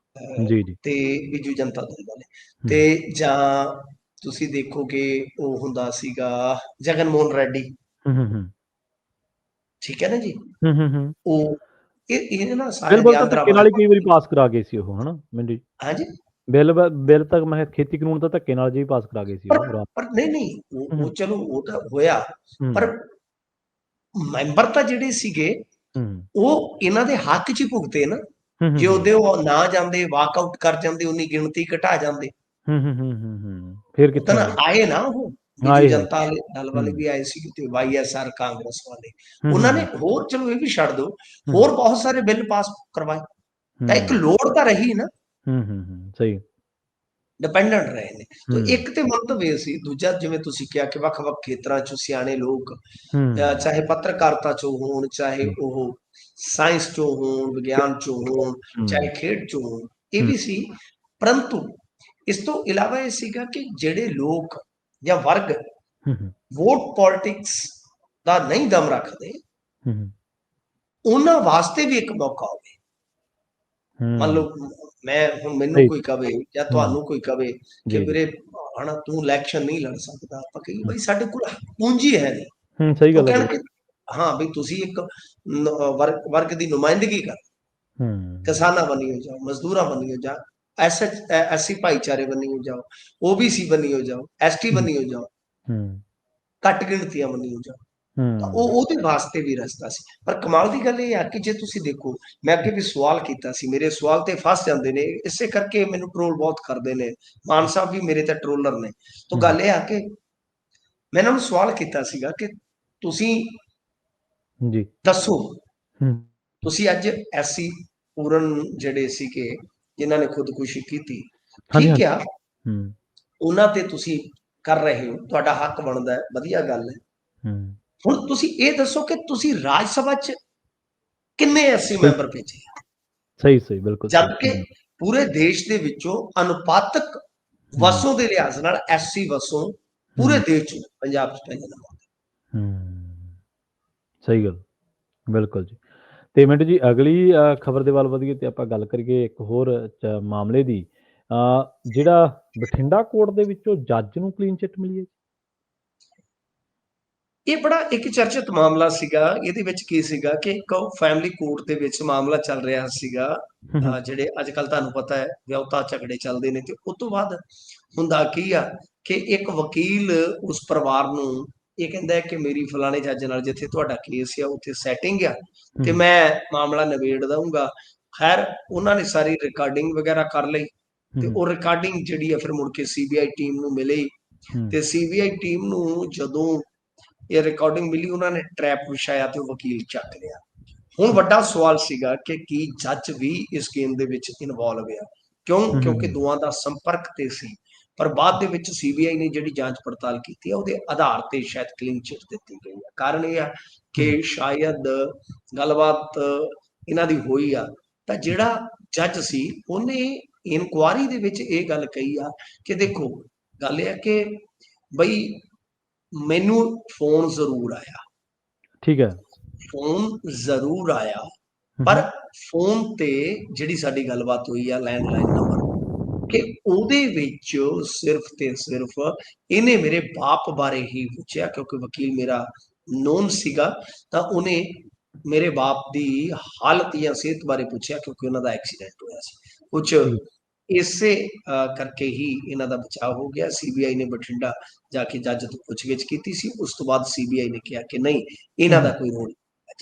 ਜੀ, ਜੀ। ਤੇ ਬੀਜੂ ਜਨਤਾ ਦਲ ਵਾਲੇ, ਤੇ ਜਾਂ ਤੁਸੀਂ ਦੇਖੋਗੇ ਉਹ ਹੁੰਦਾ ਸੀਗਾ ਜਗਨ ਮੋਹਨ ਰੈਡੀ, ਠੀਕ ਹੈ ਨਾ ਜੀ। ਉਹ ਇਹ ਨਾ ਸਾਰਿਆਂ ਦੀ ਬਿੱਲ ਤਾਂ ਆਂਧਰਾ ਧੱਕੇ ਨਾਲ ਹੀ ਕਈ ਵਾਰੀ ਪਾਸ ਕਰਾ ਗਏ ਸੀ ਉਹ, ਹਨਾ ਮੈਨੂੰ। ਹਾਂਜੀ। ਬਿੱਲ ਤੱਕ ਮੈਂ ਖੇਤੀ ਕਾਨੂੰਨ ਤਾਂ ਧੱਕੇ ਨਾਲ ਜੀ ਪਾਸ ਕਰਾ ਗਏ ਸੀ ਉਹ। ਪਰ ਨਹੀਂ, ਉਹ ਚਲੋ ਉਹ ਤਾਂ ਹੋਇਆ, ਪਰ ਮੈਂਬਰ ਤਾਂ ਜਿਹੜੇ ਸੀਗੇ ਉਹ ਇਹਨਾਂ ਦੇ ਹੱਕ 'ਚ ਹੀ ਭੁਗਤੇ ਨਾ। ਜੇ ਉਹਦੇ ਉਹ ਨਾ ਜਾਂਦੇ, ਵਾਕਆਊਟ ਕਰ ਜਾਂਦੇ, ਉਨੀ ਗਿਣਤੀ ਘਟਾ ਜਾਂਦੇ, ਫਿਰ ਉਹ ਤਾਂ ਕਿੱਥੇ ਨਾ ਆਏ? ਆਏ ਨਾ, ਉਹ ਬੀਜੂ ਆਏ ਹੈ। ਜਨਤਾ ਦਲ ਵਾਲੇ ਹੂੰ, ਵੀ ਆਏ ਸੀ ਤੇ ਵਾਈਐਸਆਰ ਕਾਂਗਰਸ ਵਾਲੇ। ਹੂੰ, ਹੂੰ, ਉਹਨਾਂ ਨੇ ਹੂੰ, ਹੋਰ, ਚਲੋ ਇਹ ਵੀ ਛੱਡ ਦਿਓ, ਹੂੰ, ਹੋਰ ਬਹੁਤ ਸਾਰੇ ਬਿੱਲ ਪਾਸ ਕਰਵਾਏ। ਤਾਂ ਇੱਕ ਹੂੰ, ਲੋੜ ਤਾਂ ਰਹੀ ਨਾ, ਸਹੀ। ਡਿਪੈਂਡੈਂਟ ਰਹੇ ਨੇ। ਤਾਂ ਹੂੰ, ਇੱਕ ਤੇ ਮੰਤਵ ਇਹ ਸੀ, ਦੂਜਾ ਜਿਵੇਂ ਤੁਸੀਂ ਕਿਹਾ ਕਿ ਵੱਖ-ਵੱਖ ਖੇਤਰਾਂ 'ਚ ਸਿਆਣੇ ਲੋਕ, ਹੂੰ, ਚਾਹੇ ਪੱਤਰਕਾਰਤਾ 'ਚੋਂ ਹੋਣ, ਚਾਹੇ ਹੂੰ, ਉਹ ਸਾਇੰਸ 'ਚੋਂ ਹੋਣ, ਵਿਗਿਆਨ 'ਚੋਂ ਹੋਣ, ਚਾਹੇ ਹੂੰ, ਖੇਡ 'ਚੋਂ ਹੋਣ, ਇਹ ਹੂੰ, ਵੀ ਸੀ। ਪਰੰਤੂ ਇਸ ਤੋਂ ਇਲਾਵਾ ਇਹ ਸੀਗਾ ਕਿ ਜਿਹੜੇ ਲੋਕ ਜਾਂ ਵਰਗ ਹੂੰ, ਵੋਟ ਪੋਲਿਟਿਕਸ ਦਾ ਨਹੀਂ ਦਮ ਰੱਖਦੇ, ਹੂੰ, ਉਹਨਾਂ ਵਾਸਤੇ ਵੀ ਇੱਕ ਮੌਕਾ ਹੋਵੇ। ਮੰਨ ਹੂੰ, ਲਓ ਮੈਂ ਹੁਣ, ਮੈਨੂੰ ਸਹੀ। ਕੋਈ ਕਵੇ ਜਾਂ ਹੂੰ, ਤੁਹਾਨੂੰ ਕੋਈ ਕਵੇ ਕਿ ਜੀ, ਜੀ। ਵੀਰੇ ਹਨਾ ਤੂੰ ਇਲੈਕਸ਼ਨ ਨਹੀਂ ਲੜ ਸਕਦਾ, ਆਪਾਂ ਕਹੀਏ ਬਈ ਸਾਡੇ ਕੋਲ ਪੂੰਜੀ ਹੈ ਨਹੀਂ। ਸਹੀ ਉਹ ਗੱਲ ਹੈ ਕਹਿਣਗੇ ਬਿਲਕੁਲ। ਹਾਂ ਵੀ ਤੁਸੀਂ ਇੱਕ ਵਰਗ ਦੀ ਨੁਮਾਇੰਦਗੀ ਕਰ, ਹੂੰ, ਕਿਸਾਨਾਂ ਬਣੀ ਹੋ ਜਾਓ, ਮਜ਼ਦੂਰਾਂ ਬਣੀ ਹੋ ਜਾਓ, ਐਸਸੀ ਭਾਈਚਾਰੇ ਬਣੀ ਹੋ ਜਾਓ, ਓਬੀਸੀ ਬਣੀ ਹੋ ਜਾਓ, ਐਸਟੀ ਹੂੰ, ਬਣੀ ਹੋ ਜਾਓ, ਹੂੰ, ਘੱਟ ਗਿਣਤੀਆਂ ਬਣੀ ਹੋ ਜਾਓ। ਤਾਂ ਹੂੰ, ਉਹ ਉਹਦੇ ਵਾਸਤੇ ਵੀ ਰਸਤਾ ਸੀ। ਪਰ ਕਮਾਲ ਦੀ ਗੱਲ ਇਹ ਆ ਕਿ ਜੇ ਤੁਸੀਂ ਦੇਖੋ, ਮੈਂ ਅੱਗੇ ਵੀ ਸਵਾਲ ਕੀਤਾ ਸੀ, ਮੇਰੇ ਸਵਾਲ ਤੇ ਫਸ ਜਾਂਦੇ ਨੇ, ਇਸੇ ਕਰਕੇ ਮੈਨੂੰ ਟ੍ਰੋਲ ਬਹੁਤ ਕਰਦੇ ਨੇ। ਮਾਨ ਸਾਹਿਬ ਵੀ ਮੇਰੇ ਤੇ ਟ੍ਰੋਲਰ ਨੇ। ਤਾਂ ਹੂੰ, ਗੱਲ ਇਹ ਆ ਕਿ ਮੈਂ ਇਹਨਾਂ ਨੂੰ ਸਵਾਲ ਕੀਤਾ ਸੀਗਾ ਕਿ ਤੁਸੀਂ ਜੀ। ਦੱਸੋ, ਹੂੰ, ਤੁਸੀਂ ਅੱਜ ਐਸਸੀ ਪੂਰਨ ਜਿਹੜੇ ਸੀਗੇ ਜਿਨ੍ਹਾਂ ਨੇ ਖੁਦਕੁਸ਼ੀ ਕੀਤੀ, ਹਾਂਜੀ, ਠੀਕ ਹਾਂਜੀ। ਆ, ਹੂੰ, ਉਹਨਾਂ ਤੇ ਤੁਸੀਂ ਕਰ ਰਹੇ ਹੋ, ਤੁਹਾਡਾ ਹੱਕ ਬਣਦਾ ਹੈ, ਵਧੀਆ ਗੱਲ ਹੈ। ਹੂੰ, ਹੁਣ ਤੁਸੀਂ ਇਹ ਦੱਸੋ ਕਿ ਤੁਸੀਂ ਰਾਜ ਸਭਾ 'ਚ ਕਿੰਨੇ ਐਸਸੀ ਸਹੀ, ਮੈਂਬਰ ਭੇਜੇ, ਸਹੀ, ਸਹੀ, ਬਿਲਕੁਲ ਸਹੀ। ਜਦ ਕਿ ਹੂੰ, ਪੂਰੇ ਦੇਸ਼ ਦੇ ਵਿੱਚੋਂ ਅਨੁਪਾਤਕ ਹੂੰ, ਵਸੋਂ ਦੇ ਲਿਹਾਜ਼ ਨਾਲ ਐਸਸੀ ਵਸੋਂ ਪੂਰੇ ਹੂੰ, ਦੇਸ਼ 'ਚ ਪੰਜਾਬ 'ਚ ਪਹਿਲੇ ਨੰਬਰ ਤੇ। ਹੂੰ, ਸਹੀ ਗੱਲ, ਬਿਲਕੁਲ ਜੀ। ਤੇ ਮਿੰਟੂ ਜੀ, ਅਗਲੀ ਖਬਰ ਦੇ ਵੱਲ ਵਧੀਏ ਤੇ ਆਪਾਂ ਗੱਲ ਕਰੀਏ ਇੱਕ ਹੋਰ ਮਾਮਲੇ ਦੀ। ਜਿਹੜਾ ਬਠਿੰਡਾ ਕੋਰਟ ਦੇ ਵਿੱਚੋਂ ਜੱਜ ਨੂੰ ਕਲੀਨ ਚਿੱਟ ਮਿਲੀ ਹੈ ਜੀ? ਇਹ ਬੜਾ ਇੱਕ ਚਰਚਿਤ ਮਾਮਲਾ ਸੀਗਾ। ਇਹਦੇ ਵਿੱਚ ਕੀ ਸੀਗਾ ਕਿ ਇੱਕ ਫੈਮਿਲੀ ਕੋਰਟ ਦੇ ਵਿੱਚ ਮਾਮਲਾ ਚੱਲ ਰਿਹਾ ਸੀਗਾ। ਹੂੰ, ਹੂੰ, ਜਿਹੜੇ ਅੱਜ ਕੱਲ੍ਹ ਤੁਹਾਨੂੰ ਪਤਾ ਹੈ ਵਿਆਹੁਤਾ ਝਗੜੇ ਚੱਲਦੇ ਨੇ, ਤੇ ਉਸ ਤੋਂ ਬਾਅਦ ਹੁੰਦਾ ਕੀ ਆ ਕਿ ਇੱਕ ਵਕੀਲ ਉਸ ਪਰਿਵਾਰ ਨੂੰ ਇਹ ਕਹਿੰਦਾ ਹੈ ਕਿ ਮੇਰੀ ਫਲਾਣੇ ਜੱਜ ਨਾਲ ਜਿੱਥੇ ਤੁਹਾਡਾ ਕੇਸ ਆ ਉੱਥੇ ਸੈਟਿੰਗ ਆ, ਹੂੰ, ਤੇ ਮੈਂ ਮਾਮਲਾ ਨਿਬੇੜ ਦਊਂਗਾ। ਖੈਰ ਉਹਨਾਂ ਨੇ ਸਾਰੀ ਰਿਕਾਰਡਿੰਗ ਵਗੈਰਾ ਕਰ ਲਈ, ਤੇ ਹੂੰ, ਉਹ ਰਿਕਾਰਡਿੰਗ ਜਿਹੜੀ ਆ ਫਿਰ ਮੁੜ ਕੇ ਸੀਬੀਆਈ ਟੀਮ ਨੂੰ ਮਿਲੀ। ਹੂੰ, ਤੇ ਸੀਬੀਆਈ ਟੀਮ ਨੂੰ ਜਦੋਂ ਇਹ ਰਿਕਾਰਡਿੰਗ ਮਿਲੀ, ਉਹਨਾਂ ਨੇ ਟਰੈਪ ਵਿਛਾਇਆ ਤੇ ਉਹ ਵਕੀਲ ਚੱਕ ਲਿਆ। ਹੁਣ ਵੱਡਾ ਸਵਾਲ ਸੀਗਾ ਕਿ ਕੀ ਜੱਜ ਵੀ ਇਸ ਗੇਮ ਦੇ ਵਿੱਚ ਇਨਵੋਲਵ ਆ? ਕਿਉਂ? ਹੂੰ, ਕਿਉਂਕਿ ਹੂੰ, ਦੋਵਾਂ ਦਾ ਸੰਪਰਕ ਤੇ ਸੀ। ਪਰ ਬਾਅਦ ਦੇ ਵਿੱਚ ਸੀਬੀਆਈ ਨੇ ਜਿਹੜੀ ਜਾਂਚ ਪੜਤਾਲ ਕੀਤੀ ਹੈ, ਉਹਦੇ ਆਧਾਰ ਤੇ ਸ਼ਾਇਦ ਕਲੀਨ ਚਿੱਟ ਦਿੱਤੀ ਗਈ ਹੈ। ਕਾਰਨ ਇਹ ਆ ਹੂੰ, ਕਿ ਸ਼ਾਇਦ ਗੱਲਬਾਤ ਇਹਨਾਂ ਦੀ ਹੋਈ ਆ। ਤਾਂ ਜਿਹੜਾ ਜੱਜ ਸੀ ਉਹਨੇ ਇਨਕੁਆਰੀ ਦੇ ਵਿੱਚ ਇਹ ਗੱਲ ਕਹੀ ਆ ਕਿ ਦੇਖੋ, ਗੱਲ ਇਹ ਆ ਕਿ ਬਈ ਮੈਨੂੰ ਫੋਨ ਜ਼ਰੂਰ ਆਇਆ, ਠੀਕ ਹੈ। ਫੋਨ ਜ਼ਰੂਰ ਆਇਆ, ਹੂੰ, ਪਰ ਹੂੰ, ਫੋਨ ਤੇ ਜਿਹੜੀ ਸਾਡੀ ਗੱਲਬਾਤ ਹੋਈ ਆ ਲੈਂਡਲਾਈਨ ਨੰਬਰ, ਕਿ ਉਹਦੇ ਵਿੱਚ ਸਿਰਫ ਤੇ ਸਿਰਫ ਇਹਨੇ ਮੇਰੇ ਬਾਪ ਬਾਰੇ ਹੀ ਪੁੱਛਿਆ, ਕਿਉਂਕਿ ਵਕੀਲ ਮੇਰਾ ਨੋਨ ਸੀਗਾ। ਤਾਂ ਉਹਨੇ ਮੇਰੇ ਬਾਪ ਦੀ ਹਾਲਤ ਜਾਂ ਸਿਹਤ ਬਾਰੇ ਪੁੱਛਿਆ, ਕਿਉਂਕਿ ਉਹਨਾਂ ਦਾ ਐਕਸੀਡੈਂਟ ਹੋਇਆ ਸੀ ਕੁਛ। ਠੀਕ। ਇਸੇ ਕਰਕੇ ਹੀ ਇਹਨਾਂ ਦਾ ਬਚਾਅ ਹੋ ਗਿਆ। ਸੀਬੀਆਈ ਨੇ ਬਠਿੰਡਾ ਜਾ ਕੇ ਜੱਜ ਤੋਂ ਪੁੱਛਗਿੱਛ ਕੀਤੀ ਸੀ। ਉਸ ਤੋਂ ਬਾਅਦ ਸੀਬੀਆਈ ਨੇ ਕਿਹਾ ਕਿ ਨਹੀਂ, ਹੂੰ, ਇਹਨਾਂ ਦਾ ਹੂੰ, ਕੋਈ ਰੋਲ ਨਹੀਂ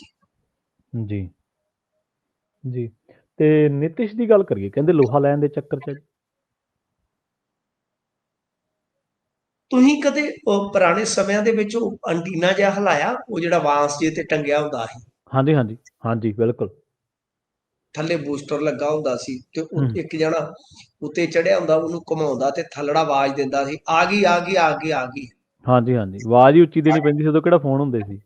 ਜੀ। ਜੀ, ਜੀ। ਤੇ ਨਿਤਿਸ਼ ਦੀ ਗੱਲ ਕਰੀਏ, ਕਹਿੰਦੇ ਲੋਹਾ ਲੈਣ ਦੇ ਚੱਕਰ 'ਚ ਹੈ ਜੀ। ਤੁਸੀਂ ਕਦੇ ਪੁਰਾਣੇ ਸਮਿਆਂ ਦੇ ਵਿੱਚ ਉਹ ਅੰਟੀਨਾ ਜਿਹਾ ਹਿਲਾਇਆ, ਉਹ ਜਿਹੜਾ ਬਾਂਸ ਜੇ ਤੇ ਟੰਗਿਆ ਹੁੰਦਾ ਸੀ, ਹਾਂਜੀ, ਹਾਂਜੀ, ਹਾਂਜੀ, ਬਿਲਕੁਲ। ਥੱਲੇ ਬੂਸਟਰ ਲੱਗਾ ਹੁੰਦਾ ਸੀ, ਤੇ ਹੂੰ, ਇੱਕ ਜਣਾ ਉੱਤੇ ਚੜਿਆ ਹੁੰਦਾ, ਉਹਨੂੰ ਘੁਮਾਉਂਦਾ ਤੇ ਥੱਲੜਾ ਆਵਾਜ਼ ਦਿੰਦਾ ਸੀ, ਆ ਗਈ ਆ ਗਈ ਆ ਗਈ ਆ ਗਈ। ਹਾਂਜੀ, ਹਾਂਜੀ, ਆਵਾਜ਼ ਹੀ ਉੱਚੀ ਦੇਣੀ ਪੈਂਦੀ ਸੀ, ਉਦੋਂ ਕਿਹੜਾ ਫੋਨ ਹੁੰਦੇ ਸੀ।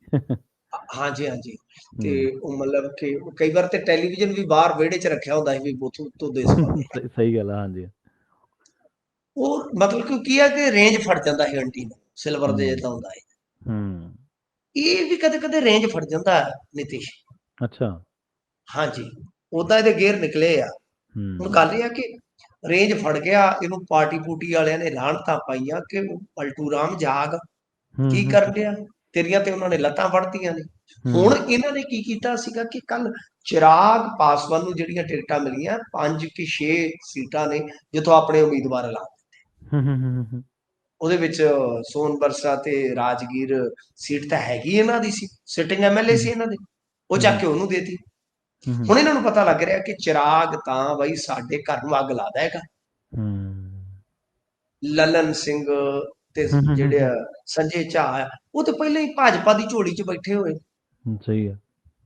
ਹਾਂਜੀ ਹਾਂਜੀ। ਤੇ ਹੂੰ। ਉਹ ਮਤਲਬ ਕਿ ਕਈ ਵਾਰ ਤੇ ਟੈਲੀਵਿਜ਼ਨ ਵੀ ਬਾਹਰ ਵਿਹੜੇ 'ਚ ਰੱਖਿਆ ਹੁੰਦਾ ਸੀ ਵੀ ਉੱਤੋਂ ਦਿਸ ਪਵੇ। ਸਹੀ ਗੱਲ ਆ, ਹਾਂਜੀ। ਉਹ ਮਤਲਬ ਕਿ ਕੀ ਆ ਕਿ ਰੇਂਜ ਫੜ ਜਾਂਦਾ ਸੀ ਅੰਟੀ ਨੂੰ, ਸਿਲਵਰ ਦੇ ਹੂੰ, ਜਿਹਾ ਹੁੰਦਾ ਹੈ। ਹੂੰ, ਇਹ ਵੀ ਕਦੇ ਕਦੇ ਰੇਂਜ ਫੜ ਜਾਂਦਾ ਹੈ ਨਿਤਿਸ਼। ਅੱਛਾ। ਹਾਂਜੀ, ਉਦਾਂ ਇਹਦੇ ਗੇਅਰ ਨਿਕਲੇ ਆ। ਹੁਣ ਹੂੰ, ਗੱਲ ਇਹ ਆ ਕਿ ਰੇਂਜ ਫੜ ਗਿਆ ਇਹਨੂੰ, ਪਾਰਟੀ ਪੂਟੀ ਵਾਲਿਆਂ ਨੇ ਲਾਹਣਤਾਂ ਪਾਈਆਂ ਕਿ ਪਲਟੂ ਰਾਮ ਜਾਗ, ਹੂੰ, ਕੀ ਹੂੰ, ਕਰਨ ਡਿਆ, ਤੇਰੀਆਂ ਤੇ ਉਹਨਾਂ ਨੇ ਲੱਤਾਂ ਵੜਤੀਆਂ ਨੇ। ਹੁਣ ਹੂੰ, ਇਹਨਾਂ ਨੇ ਕੀ ਕੀਤਾ ਸੀਗਾ ਕਿ ਕੱਲ ਚਿਰਾਗ ਪਾਸਵਾਨ ਨੂੰ ਜਿਹੜੀਆਂ ਟਿਕਟਾਂ ਮਿਲੀਆਂ, 5 ਕਿ 6 ਸੀਟਾਂ ਨੇ ਜਿੱਥੋਂ ਆਪਣੇ ਉਮੀਦਵਾਰ ਐਲਾਨ, ਹੂੰ, ਹੂੰ, ਹੂੰ, ਹੂੰ, ਉਹਦੇ ਵਿੱਚ ਸੋਨਬਰਸਾ ਤੇ ਰਾਜਗੀਰ ਸੀਟ ਤਾਂ ਹੈਗੀ ਇਹਨਾਂ ਦੀ ਸੀ, ਸਿਟਿੰਗ ਐਮਐਲਏ ਸੀ ਇਹਨਾਂ ਦੇ, ਉਹ ਚੱਕ ਹੂੰ, ਕੇ ਉਹਨੂੰ ਦੇਤੀ। ਹੂੰ, ਹੁਣ ਇਹਨਾਂ ਨੂੰ ਪਤਾ ਲੱਗ ਰਿਹਾ ਕਿ ਚਿਰਾਗ ਤਾਂ ਬਈ ਸਾਡੇ ਘਰ ਨੂੰ ਅੱਗ ਲਾ ਦੇਗਾ। ਹੂੰ, ਲਲਨ ਸਿੰਘ ਤੇ ਜਿਹੜੇ ਆ ਸੰਜੇ ਝਾਅ ਆ, ਉਹ ਤੇ ਪਹਿਲਾਂ ਹੀ ਭਾਜਪਾ ਦੀ ਝੋਲੀ 'ਚ ਬੈਠੇ ਹੋਏ, ਸਹੀ ਹੈ।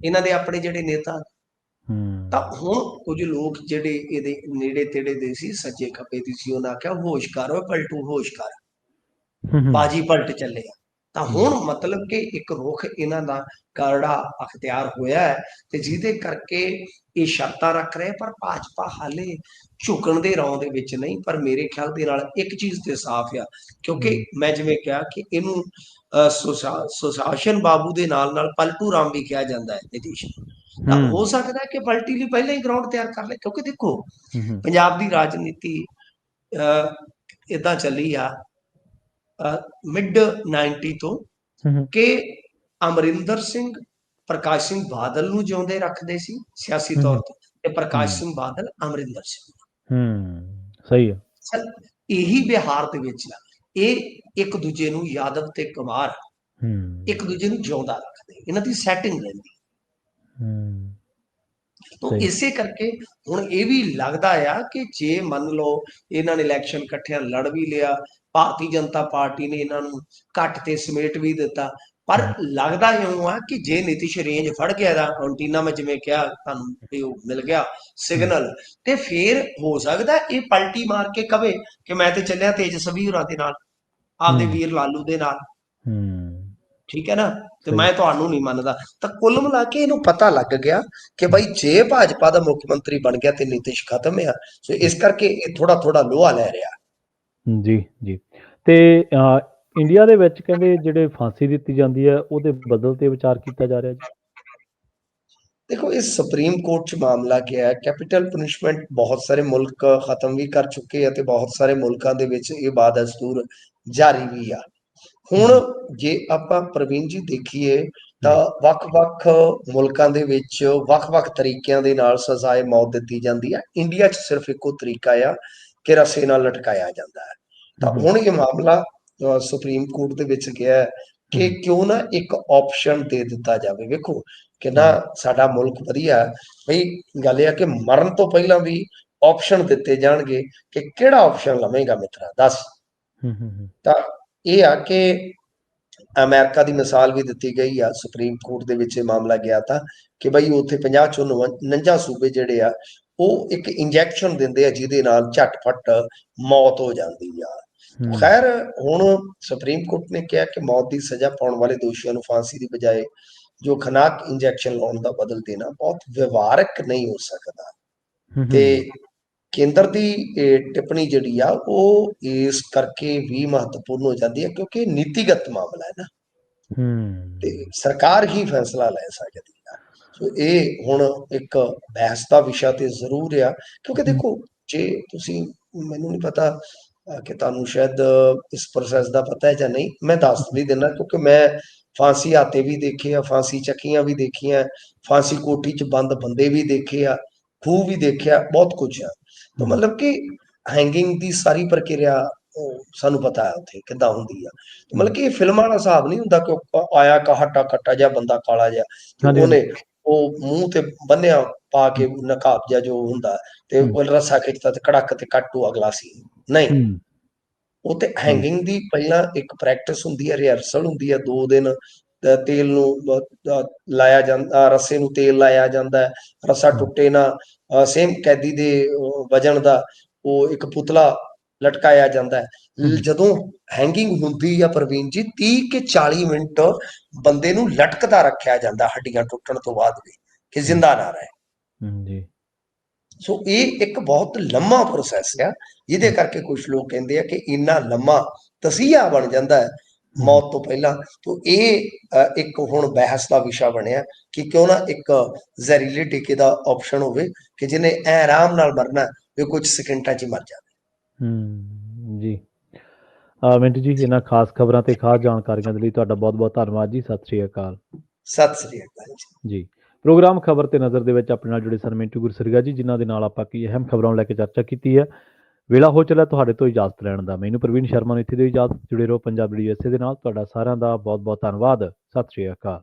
ਇਹਨਾਂ ਦੇ ਆਪਣੇ ਜਿਹੜੇ ਨੇਤਾ। ਤਾਂ ਹੂੰ ਹੁਣ ਕੁਝ ਲੋਕ ਜਿਹੜੇ ਇਹਦੇ ਨੇੜੇ ਤੇੜੇ ਦੇ ਸੀ, ਸੱਜੇ ਖੱਬੇ ਦੀ ਸੀ, ਉਹਨਾਂ ਆਖਿਆ ਹੋਸ਼ ਕਰ ਓਏ ਪਲਟੂ, ਹੋਸ਼ ਕਰ, ਬਾਜੀ ਪਲਟ ਚੱਲੇ ਆ। ਤਾਂ ਹੁਣ ਮਤਲਬ ਕਿ ਇੱਕ ਰੁਖ ਇਹਨਾਂ ਦਾ ਕਰੜਾ ਅਖਤਿਆਰ ਹੋਇਆ ਹੈ, ਤੇ ਜਿਹਦੇ ਕਰਕੇ ਇਹ ਸ਼ਰਤਾਂ ਰੱਖ ਰਹੇ। ਪਰ ਭਾਜਪਾ ਹਾਲੇ ਝੁਕਣ ਦੇ ਰੌਂ ਦੇ ਵਿੱਚ ਨਹੀਂ। ਪਰ ਮੇਰੇ ਖਿਆਲ ਦੇ ਨਾਲ ਇੱਕ ਚੀਜ਼ ਤੇ ਸਾਫ਼ ਆ, ਕਿਉਂਕਿ ਮੈਂ ਜਿਵੇਂ ਕਿਹਾ ਕਿ ਇਹਨੂੰ ਸੁਸ਼ਾਸਨ ਬਾਬੂ ਦੇ ਨਾਲ ਨਾਲ ਪਲਟੂ ਰਾਮ ਵੀ ਕਿਹਾ ਜਾਂਦਾ ਹੈ ਨਿਤੀਸ਼ ਨੂੰ। ਤਾਂ ਹੋ ਸਕਦਾ ਹੈ ਕਿ ਪਲਟੀ ਲਈ ਪਹਿਲਾਂ ਹੀ ਗਰਾਊਂਡ ਤਿਆਰ ਕਰ ਲੈ, ਕਿਉਂਕਿ ਦੇਖੋ ਪੰਜਾਬ ਦੀ ਰਾਜਨੀਤੀ ਏਦਾਂ ਚੱਲੀ ਆ ਮਿਡ 90 ਤੋਂ ਕਿ ਅਮਰਿੰਦਰ ਸਿੰਘ ਪ੍ਰਕਾਸ਼ ਸਿੰਘ ਬਾਦਲ ਨੂੰ ਜਿਉਂਦੇ ਰੱਖਦੇ ਸੀ ਸਿਆਸੀ ਤੌਰ ਤੇ ਪ੍ਰਕਾਸ਼ ਸਿੰਘ ਬਾਦਲ ਅਮਰਿੰਦਰ ਸਿੰਘ। ਸਹੀ ਹੈ। ਇਹੀ ਬਿਹਾਰ ਦੇ ਵਿੱਚ ਆ, ਇਹ ਇੱਕ ਦੂਜੇ ਨੂੰ ਯਾਦਵ ਤੇ ਕੁਮਾਰ ਇੱਕ ਦੂਜੇ ਨੂੰ ਜਿਉਂਦਾ ਰੱਖਦੇ, ਇਹਨਾਂ ਦੀ ਸੈਟਿੰਗ ਰਹਿੰਦੀ। ਤਾਂ ਇਸੇ ਕਰਕੇ ਹੁਣ ਇਹ ਵੀ ਲੱਗਦਾ ਆ ਕਿ ਜੇ ਮੰਨ ਲਓ ਇਹਨਾਂ ਨੇ ਇਲੈਕਸ਼ਨ ਇਕੱਠਿਆਂ ਲੜ ਵੀ ਲਿਆ, ਭਾਰਤੀ ਜਨਤਾ ਪਾਰਟੀ ਨੇ ਇਹਨਾਂ ਨੂੰ ਘੱਟ ਤੇ ਸਮੇਟ ਵੀ ਦਿੱਤਾ, ਪਰ ਲੱਗਦਾ ਇਉਂ ਆ ਕਿ ਜੇ ਨਿਤਿਸ਼ ਰੇਂਜ ਫੜ ਗਿਆ ਦਾ ਐਂਟੀਨਾ, ਮੈਂ ਜਿਵੇਂ ਕਿਹਾ ਤੁਹਾਨੂੰ ਵੀ ਉਹ ਮਿਲ ਗਿਆ ਸਿਗਨਲ, ਤੇ ਫੇਰ ਹੋ ਸਕਦਾ ਇਹ ਪਲਟੀ ਮਾਰ ਕੇ ਕਵੇ ਕਿ ਮੈਂ ਤੇ ਚੱਲਿਆ ਤੇਜਸਵੀ ਹੋਰਾਂ ਦੇ ਨਾਲ, ਆਪਦੇ ਵੀਰ ਲਾਲੂ ਦੇ ਨਾਲ। ਠੀਕ ਹੈ ਨਾ, ਤੇ ਮੈਂ ਤੁਹਾਨੂੰ ਨਹੀਂ ਮੰਨਦਾ। ਤਾਂ ਕੁੱਲ ਮਿਲਾ ਕੇ ਇਹਨੂੰ ਪਤਾ ਲੱਗ ਗਿਆ ਕਿ ਬਾਈ ਜੇ ਭਾਜਪਾ ਦਾ ਮੁੱਖ ਮੰਤਰੀ ਬਣ ਗਿਆ ਤੇ ਨਿਤਿਸ਼ ਖਤਮ ਆ। ਸੋ ਇਸ ਕਰਕੇ ਇਹ ਥੋੜਾ ਥੋੜਾ ਲੋਹਾ ਲੈ ਰਿਹਾ। ਜੀ ਜੀ। ਤੇ ਇੰਡੀਆ ਦੇ ਵਿੱਚ ਕਹਿੰਦੇ ਜਿਹੜੇ ਫਾਂਸੀ ਦਿੱਤੀ ਜਾਂਦੀ ਹੈ ਉਹਦੇ ਬਦਲ ਤੇ ਵਿਚਾਰ ਕੀਤਾ ਜਾ ਰਿਹਾ ਜੀ। ਦੇਖੋ, ਇਸ ਸੁਪਰੀਮ ਕੋਰਟ 'ਚ ਮਾਮਲਾ ਗਿਆ ਹੈ। ਕੈਪੀਟਲ ਪਨਿਸ਼ਮੈਂਟ ਬਹੁਤ ਸਾਰੇ ਮੁਲਕ ਖਤਮ ਵੀ ਕਰ ਚੁੱਕੇ ਆ ਤੇ ਬਹੁਤ ਸਾਰੇ ਮੁਲਕਾਂ ਦੇ ਵਿੱਚ ਇਹ ਬਾਦਸਤੂਰ ਜਾਰੀ ਵੀ ਆ। ਹੁਣ ਜੇ ਆਪਾਂ ਪ੍ਰਵੀਨ ਜੀ ਦੇਖੀਏ ਤਾਂ ਵੱਖ-ਵੱਖ ਮੁਲਕਾਂ ਦੇ ਵਿੱਚ ਵੱਖ-ਵੱਖ ਤਰੀਕਿਆਂ ਦੇ ਨਾਲ ਸਜ਼ਾਏ ਮੌਤ ਦਿੱਤੀ ਜਾਂਦੀ ਹੈ। ਇੰਡੀਆ 'ਚ ਸਿਰਫ ਇੱਕੋ ਤਰੀਕਾ ਆ ਕਿ ਰੱਸੇ ਨਾਲ ਲਟਕਾਇਆ ਜਾਂਦਾ ਹੈ। ਤਾਂ ਹੁਣ ਇਹ ਮਾਮਲਾ ਸੁਪਰੀਮ ਕੋਰਟ ਦੇ ਵਿੱਚ ਗਿਆ ਕਿ ਕਿਉਂ ਨਾ ਇੱਕ ਆਪਸ਼ਨ ਦੇ ਦਿੱਤਾ ਜਾਵੇ। ਵੇਖੋ ਕਿੰਨਾ ਸਾਡਾ ਮੁਲਕ ਵਧੀਆ ਬਈ, ਗੱਲ ਇਹ ਆ ਕਿ ਮਰਨ ਤੋਂ ਪਹਿਲਾਂ ਵੀ ਆਪਸ਼ਨ ਦਿੱਤੇ ਜਾਣਗੇ ਕਿ ਕਿਹੜਾ ਆਪਸ਼ਨ ਲਵੇਂਗਾ ਮਿੱਤਰਾ ਦੱਸ। ਤਾਂ ਇਹ ਆ ਕਿ ਅਮਰੀਕਾ ਦੀ ਮਿਸਾਲ ਵੀ ਦਿੱਤੀ ਗਈ ਆ। ਸੁਪਰੀਮ ਕੋਰਟ ਦੇ ਵਿੱਚ ਇਹ ਮਾਮਲਾ ਗਿਆ ਤਾਂ ਕਿ ਬਈ ਉੱਥੇ 50 ਚੋਂ 49 ਸੂਬੇ ਜਿਹੜੇ ਆ ਉਹ ਇੱਕ ਇੰਜੈਕਸ਼ਨ ਦਿੰਦੇ ਆ ਜਿਹਦੇ ਨਾਲ ਝਟਫਟ ਮੌਤ ਹੋ ਜਾਂਦੀ ਆ। ਖੈਰ ਹੁਣ ਸੁਪਰੀਮ ਕੋਰਟ ਨੇ ਕਿਹਾ ਕਿ ਮੌਤ ਦੀ ਸਜ਼ਾ ਪਾਉਣ ਵਾਲੇ ਦੋਸ਼ੀਆਂ ਨੂੰ ਫਾਂਸੀ ਦੀ ਬਜਾਏ ਜੋ ਖਨਾਕ ਇੰਜੈਕਸ਼ਨ ਲਾਉਣ ਦਾ ਬਦਲ ਦੇਣਾ ਬਹੁਤ ਵਿਵਹਾਰਕ ਨਹੀਂ ਹੋ ਸਕਦਾ। ਤੇ ਕੇਂਦਰ ਦੀ ਟਿੱਪਣੀ ਜਿਹੜੀ ਆ ਉਹ ਇਸ ਕਰਕੇ ਵੀ ਮਹੱਤਵਪੂਰਨ ਹੋ ਜਾਂਦੀ ਹੈ ਕਿਉਂਕਿ ਨੀਤੀਗਤ ਮਾਮਲਾ ਹੈ ਨਾ, ਤੇ ਸਰਕਾਰ ਹੀ ਫੈਸਲਾ ਲੈ ਸਕਦੀ ਆ। ਸੋ ਇਹ ਹੁਣ ਇੱਕ ਬਹਿਸ ਦਾ ਵਿਸ਼ਾ ਤੇ ਜ਼ਰੂਰ ਆ, ਕਿਉਂਕਿ ਦੇਖੋ ਜੇ ਤੁਸੀਂ, ਮੈਨੂੰ ਨਹੀਂ ਪਤਾ ਕਿ ਤੁਹਾਨੂੰ ਸ਼ਾਇਦ ਇਸ ਪ੍ਰੋਸੈਸ ਦਾ ਪਤਾ ਹੈ ਜਾਂ ਨਹੀਂ, ਮੈਂ ਦੱਸ ਵੀ ਦਿੰਦਾ ਕਿਉਂਕਿ ਮੈਂ ਫਾਂਸੀ ਹਾਤੇ ਵੀ ਦੇਖੇ ਆ, ਫਾਂਸੀ ਚੱਕੀਆਂ ਵੀ ਦੇਖੀਆਂ, ਫਾਂਸੀ ਕੋਠੀ 'ਚ ਬੰਦ ਬੰਦੇ ਵੀ ਦੇਖੇ ਆ, ਖੂਹ ਵੀ ਦੇਖਿਆ, ਬਹੁਤ ਕੁਝ ਆ। ਤਾਂ ਮਤਲਬ ਕਿ ਹੈਂਗਿੰਗ ਦੀ ਸਾਰੀ ਪ੍ਰਕਿਰਿਆ ਸਾਨੂੰ ਪਤਾ ਹੈ ਉੱਥੇ ਕਿੱਦਾਂ ਹੁੰਦੀ ਆ। ਮਤਲਬ ਕਿ ਇਹ ਫਿਲਮਾਂ ਦਾ ਹਿਸਾਬ ਨਹੀਂ ਹੁੰਦਾ ਕਿ ਆਇਆ ਕਾਹਟਾ ਕੱਟਾ ਜਿਹਾ ਬੰਦਾ ਕਾਲਾ ਜਿਹਾ ਤੇ ਉਹਨੇ ਉਹ ਮੂੰਹ ਤੇ ਬੰਨਿਆ ਪਾ ਕੇ ਨਕਾਬ ਜਿਹਾ ਜੋ ਹੁੰਦਾ ਤੇ ਉਹ ਰੱਸਾ ਖਿੱਚਦਾ ਤੇ ਕੜਕ ਤੇ ਕੱਟੂ ਅਗਲਾ ਸੀ ਨਹੀਂ। ਉਹ ਤੇ ਹੈਂਗਿੰਗ ਦੀ ਪਹਿਲਾਂ ਇੱਕ ਪ੍ਰੈਕਟਿਸ ਹੁੰਦੀ ਹੈ, ਰਿਹਰਸਲ ਹੁੰਦੀ ਹੈ। 2 ਦਿਨ ਤੇਲ ਨੂੰ ਲਾਇਆ ਜਾਂਦਾ, ਰੱਸੇ ਨੂੰ ਤੇਲ ਲਾਇਆ ਜਾਂਦਾ, ਰੱਸਾ ਟੁੱਟੇ ਨਾ। ਸੇਮ ਕੈਦੀ ਦੇ ਵਜਨ ਦਾ ਉਹ ਇੱਕ ਪੁਤਲਾ ਲਟਕਾਇਆ ਜਾਂਦਾ ਹੈ। ਜਦੋਂ ਹੈਂਗਿੰਗ ਹੁੰਦੀ ਆ ਪ੍ਰਵੀਨ ਜੀ 30 ਕਿ 40 ਮਿੰਟ ਬੰਦੇ ਨੂੰ ਲਟਕਦਾ ਰੱਖਿਆ ਜਾਂਦਾ ਹੱਡੀਆਂ ਟੁੱਟਣ ਤੋਂ ਬਾਅਦ ਵੀ ਕਿ ਜ਼ਿੰਦਾ ਨਾ ਰਹੇ। ਸੋ ਇਹ ਇੱਕ ਬਹੁਤ ਲੰਮਾ ਪ੍ਰੋਸੈਸ ਆ, ਜਿਹਦੇ ਕਰਕੇ ਕੁਝ ਲੋਕ ਕਹਿੰਦੇ ਆ ਕਿ ਇੰਨਾ ਲੰਮਾ ਤਸੀਹਾ ਬਣ ਜਾਂਦਾ ਹੈ ਮੌਤ ਤੋਂ ਪਹਿਲਾਂ। ਤੋਂ ਇਹ ਇੱਕ ਹੁਣ ਬਹਿਸ ਦਾ ਵਿਸ਼ਾ ਬਣਿਆ ਕਿ ਕਿਉਂ ਨਾ ਇੱਕ ਜ਼ਹਿਰੀਲੇ ਟੀਕੇ ਦਾ ਆਪਸ਼ਨ ਹੋਵੇ ਕਿ ਜਿਹਨੇ ਆਰਾਮ ਨਾਲ ਮਰਨਾ ਵੀ ਕੁਝ ਸਕਿੰਟਾਂ 'ਚ ਮਰ ਜਾਵੇ। ਜੀ ਮਿੰਟੂ ਜੀ, ਇਹਨਾਂ ਖਾਸ ਖਬਰਾਂ ਤੇ ਖਾਸ ਜਾਣਕਾਰੀਆਂ ਦੇ ਲਈ ਤੁਹਾਡਾ ਬਹੁਤ ਬਹੁਤ ਧੰਨਵਾਦ ਜੀ। ਸਤਿ ਸ਼੍ਰੀ ਅਕਾਲ। ਸਤਿ ਸ਼੍ਰੀ ਅਕਾਲ ਜੀ। ਪ੍ਰੋਗਰਾਮ ਖਬਰ ਤੇ ਨਜ਼ਰ ਦੇ ਵਿੱਚ ਆਪਣੇ ਨਾਲ ਜੁੜੇ ਸਨ ਮਿੰਟੂ ਗੁਰਸਰੀਆ ਜੀ, ਜਿਨ੍ਹਾਂ ਦੇ ਨਾਲ ਆਪਾਂ ਕੀ ਅਹਿਮ ਖਬਰਾਂ ਨੂੰ ਲੈ ਕੇ ਚਰਚਾ ਕੀਤੀ ਹੈ। ਵੇਲਾ ਹੋ ਚੱਲਿਆ ਤੁਹਾਡੇ ਤੋਂ ਇਜਾਜ਼ਤ ਲੈਣ ਦਾ। ਮੈਨੂੰ ਪ੍ਰਵੀਨ ਸ਼ਰਮਾ ਨੂੰ ਇੱਥੇ ਦੇ ਇਜਾਜ਼ਤ। ਜੁੜੇ ਰਹੋ ਪੰਜਾਬੀ USA ਦੇ ਨਾਲ। ਤੁਹਾਡਾ ਸਾਰਿਆਂ ਦਾ ਬਹੁਤ ਬਹੁਤ ਧੰਨਵਾਦ। ਸਤਿ ਸ਼੍ਰੀ ਅਕਾਲ।